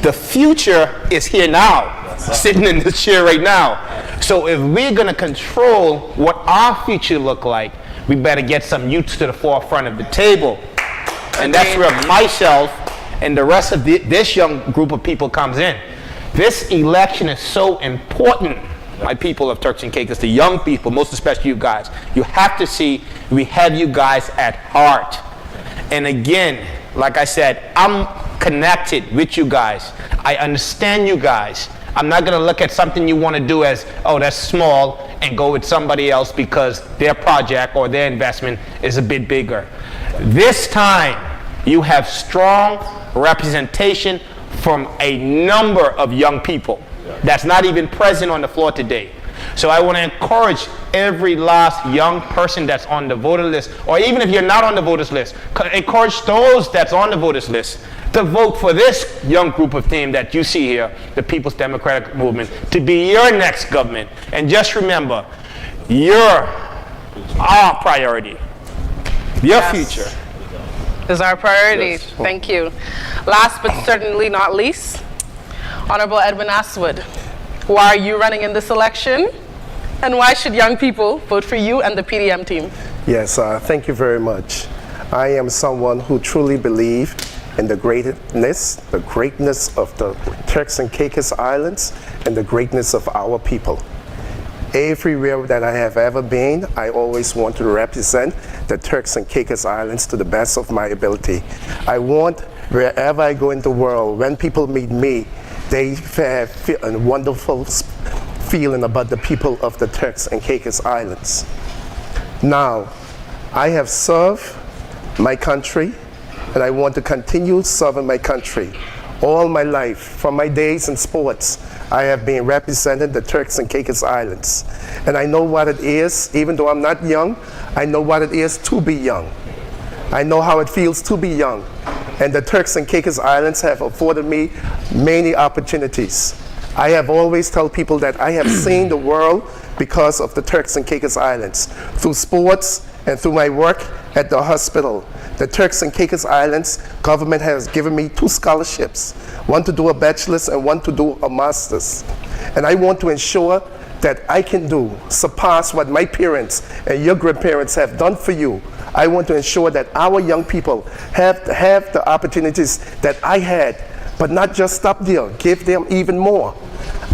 The future is here now, sitting in this chair right now. So if we're going to control what our future look like, we better get some youths to the forefront of the table. And that's where myself and the rest of this young group of people comes in. This election is so important, my people of Turks and Caicos, the young people, most especially you guys. You have to see we have you guys at heart. And again, like I said, I'm connected with you guys. I understand you guys. I'm not going to look at something you want to do as, oh, that's small, and go with somebody else because their project or their investment is a bit bigger. This time, you have strong representation from a number of young people that's not even present on the floor today. So I want to encourage every last young person that's on the voter list, or even if you're not on the voters list, encourage those that's on the voters list to vote for this young group of team that you see here, the People's Democratic Movement, to be your next government. And just remember, you're our priority. Your future is our priority. Yes. Thank you. Last but certainly not least, Honorable Edwin Aswood. Why are you running in this election? And why should young people vote for you and the PDM team? Yes, thank you very much. I am someone who truly believes in the greatness of the Turks and Caicos Islands and the greatness of our people. Everywhere that I have ever been, I always want to represent the Turks and Caicos Islands to the best of my ability. I want, wherever I go in the world, when people meet me, they have a wonderful feeling about the people of the Turks and Caicos Islands. Now, I have served my country, and I want to continue serving my country. All my life, from my days in sports, I have been representing the Turks and Caicos Islands. And I know what it is, even though I'm not young, I know what it is to be young. I know how it feels to be young. And the Turks and Caicos Islands have afforded me many opportunities. I have always told people that I have seen the world because of the Turks and Caicos Islands, through sports and through my work at the hospital. The Turks and Caicos Islands government has given me 2 scholarships, one to do a bachelor's and one to do a master's. And I want to ensure that I can surpass what my parents and your grandparents have done for you. I want to ensure that our young people have the opportunities that I had, but not just stop there, give them even more.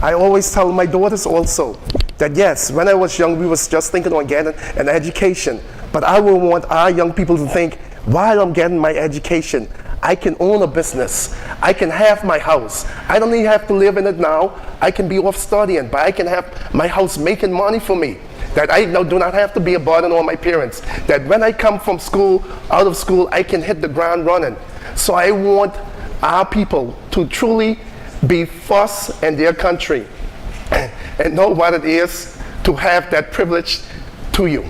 I always tell my daughters also that yes, when I was young, we was just thinking on getting an education, but I will want our young people to think, while I'm getting my education, I can own a business. I can have my house. I don't even have to live in it now. I can be off studying, but I can have my house making money for me. That I do not have to be a burden on my parents. That when I come from school, out of school, I can hit the ground running. So I want our people to truly be first in their country and know what it is to have that privilege to you.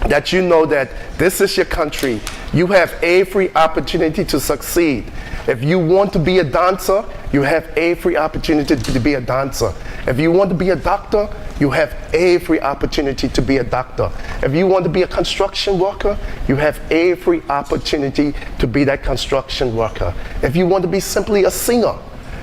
That you know that this is your country. You have every opportunity to succeed. If you want to be a dancer, you have every opportunity to be a dancer. If you want to be a doctor, you have every opportunity to be a doctor. If you want to be a construction worker, you have every opportunity to be that construction worker. If you want to be simply a singer,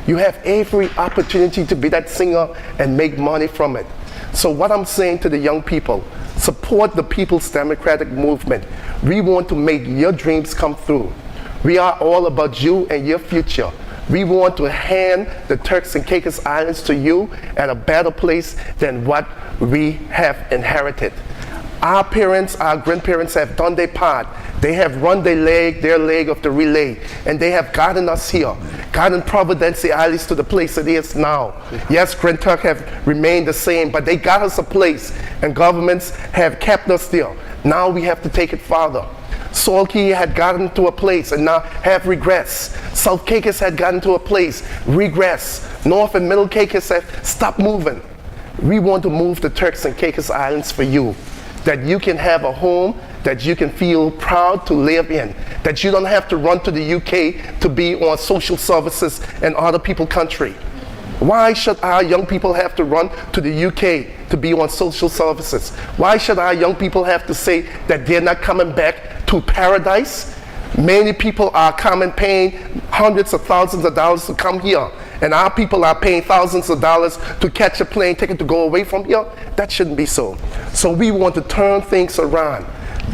you have every opportunity to be that singer and make money from it. So what I'm saying to the young people, support the People's Democratic Movement. We want to make your dreams come through. We are all about you and your future. We want to hand the Turks and Caicos Islands to you at a better place than what we have inherited. Our parents, our grandparents have done their part. They have run their leg of the relay, and they have gotten us here, gotten Providencia Islands to the place it is now. Yes, Grand Turk have remained the same, but they got us a place, and governments have kept us there. Now we have to take it farther. Salt Cay had gotten to a place and now have regressed. South Caicos had gotten to a place, regress. North and Middle Caicos have stopped moving. We want to move the Turks and Caicos Islands for you, that you can have a home that you can feel proud to live in, that you don't have to run to the UK to be on social services in other people's country. Why should our young people have to run to the UK to be on social services? Why should our young people have to say that they're not coming back to paradise? Many people are coming paying hundreds of thousands of dollars to come here, and our people are paying thousands of dollars to catch a plane ticket to go away from here. That shouldn't be so. So we want to turn things around.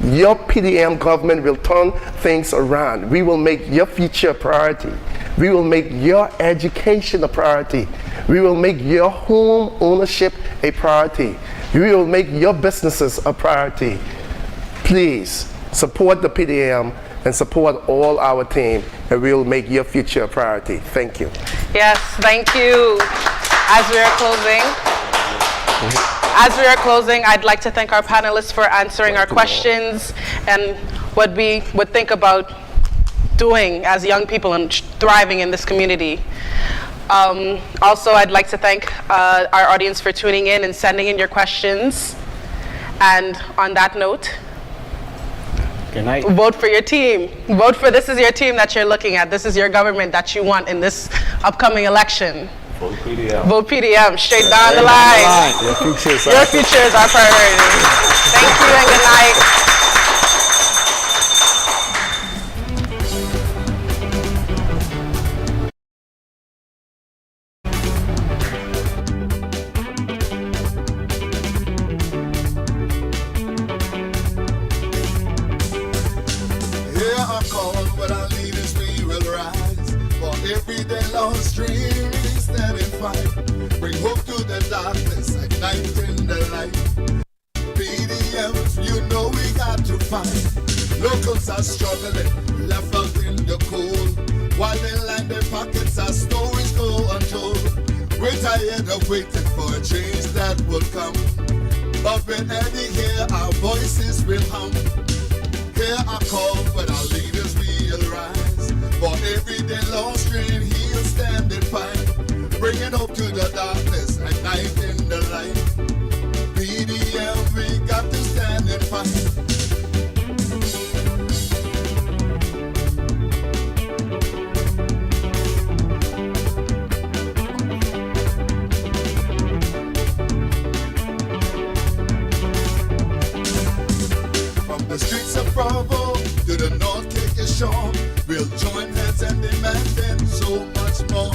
Your PDM government will turn things around. We will make your future a priority. We will make your education a priority. We will make your home ownership a priority. We will make your businesses a priority. Please support the PDM and support all our team, and we will make your future a priority. Thank you. Yes, thank you. As we are closing, I'd like to thank our panelists for answering our questions and what we would think about doing as young people and thriving in this community. Also, I'd like to thank our audience for tuning in and sending in your questions. And on that note, good night. Vote for your team. This is your team that you're looking at. This is your government that you want in this upcoming election. Vote PDM. Vote PDM, straight down the line. Your future is Your future is our priority. Thank you and good night. Hear our call, but our leaders we will rise. For every day lost dream, we stand and fight. Bring hope to the darkness, igniting the light. PDMs, you know we got to fight. Locals are struggling, left out in the cold. While they line their pockets, our stories go untold. We're tired of waiting for a change that will come. But when Eddie hear our voices will hum. Hear our call, but our leaders will rise. For every day lost dream, he'll stand and fight. Bringing hope to the darkness, igniting the light. PDM, we got to stand and fight. The streets of Bravo to the North Caicos shore, we'll join hands and demanding so much more.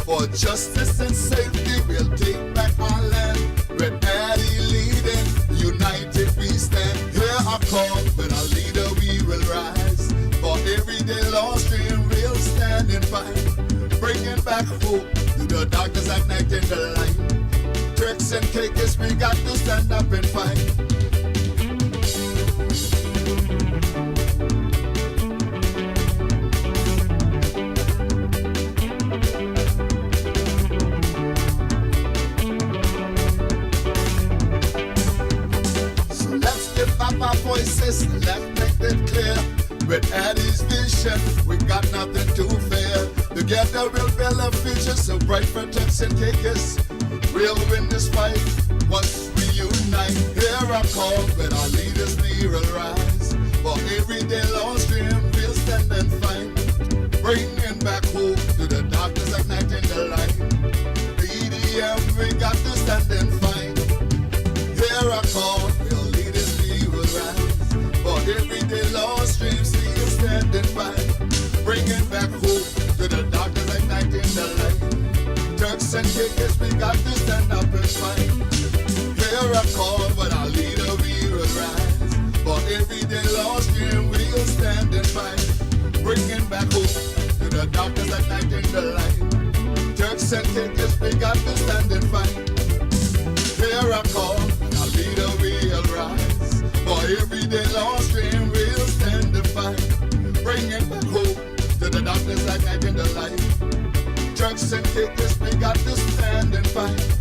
For justice and safety, we'll take back our land. With Addy leading, united we stand. Hear our call, but our leader we will rise. For every day lost dream, we'll stand and fight. Bringing back hope to the darkness, igniting the light. Turks and Caicos, we got to stand up and fight. Our voices, let's make it clear. With Addy's vision, we got nothing to fear. Together we'll build a future so bright for Turks and Caicos. We'll win this fight once we unite. Hear our call, but our leaders we will rise. For every day lost dream, we'll stand and fight. Bringing back hope to the darkness, igniting the light. PDM, we got to stand and fight. Hear our call, we'll for every day lost dreams, we'll stand and fight. Bringing back hope to the darkness, igniting the light. Turks and Caicos, we got to stand up and fight. Hear a call, but our leader we will rise. For every day lost dream, we'll stand and fight. Bringing back hope to the darkness, igniting the light. Turks and Caicos, we got to stand and fight. Hear a call, but our leader we will rise. For every day lost dream, we'll stand and fight. Bringing back hope to the darkness, igniting the light. Turks and Caicos, we got to stand and fight.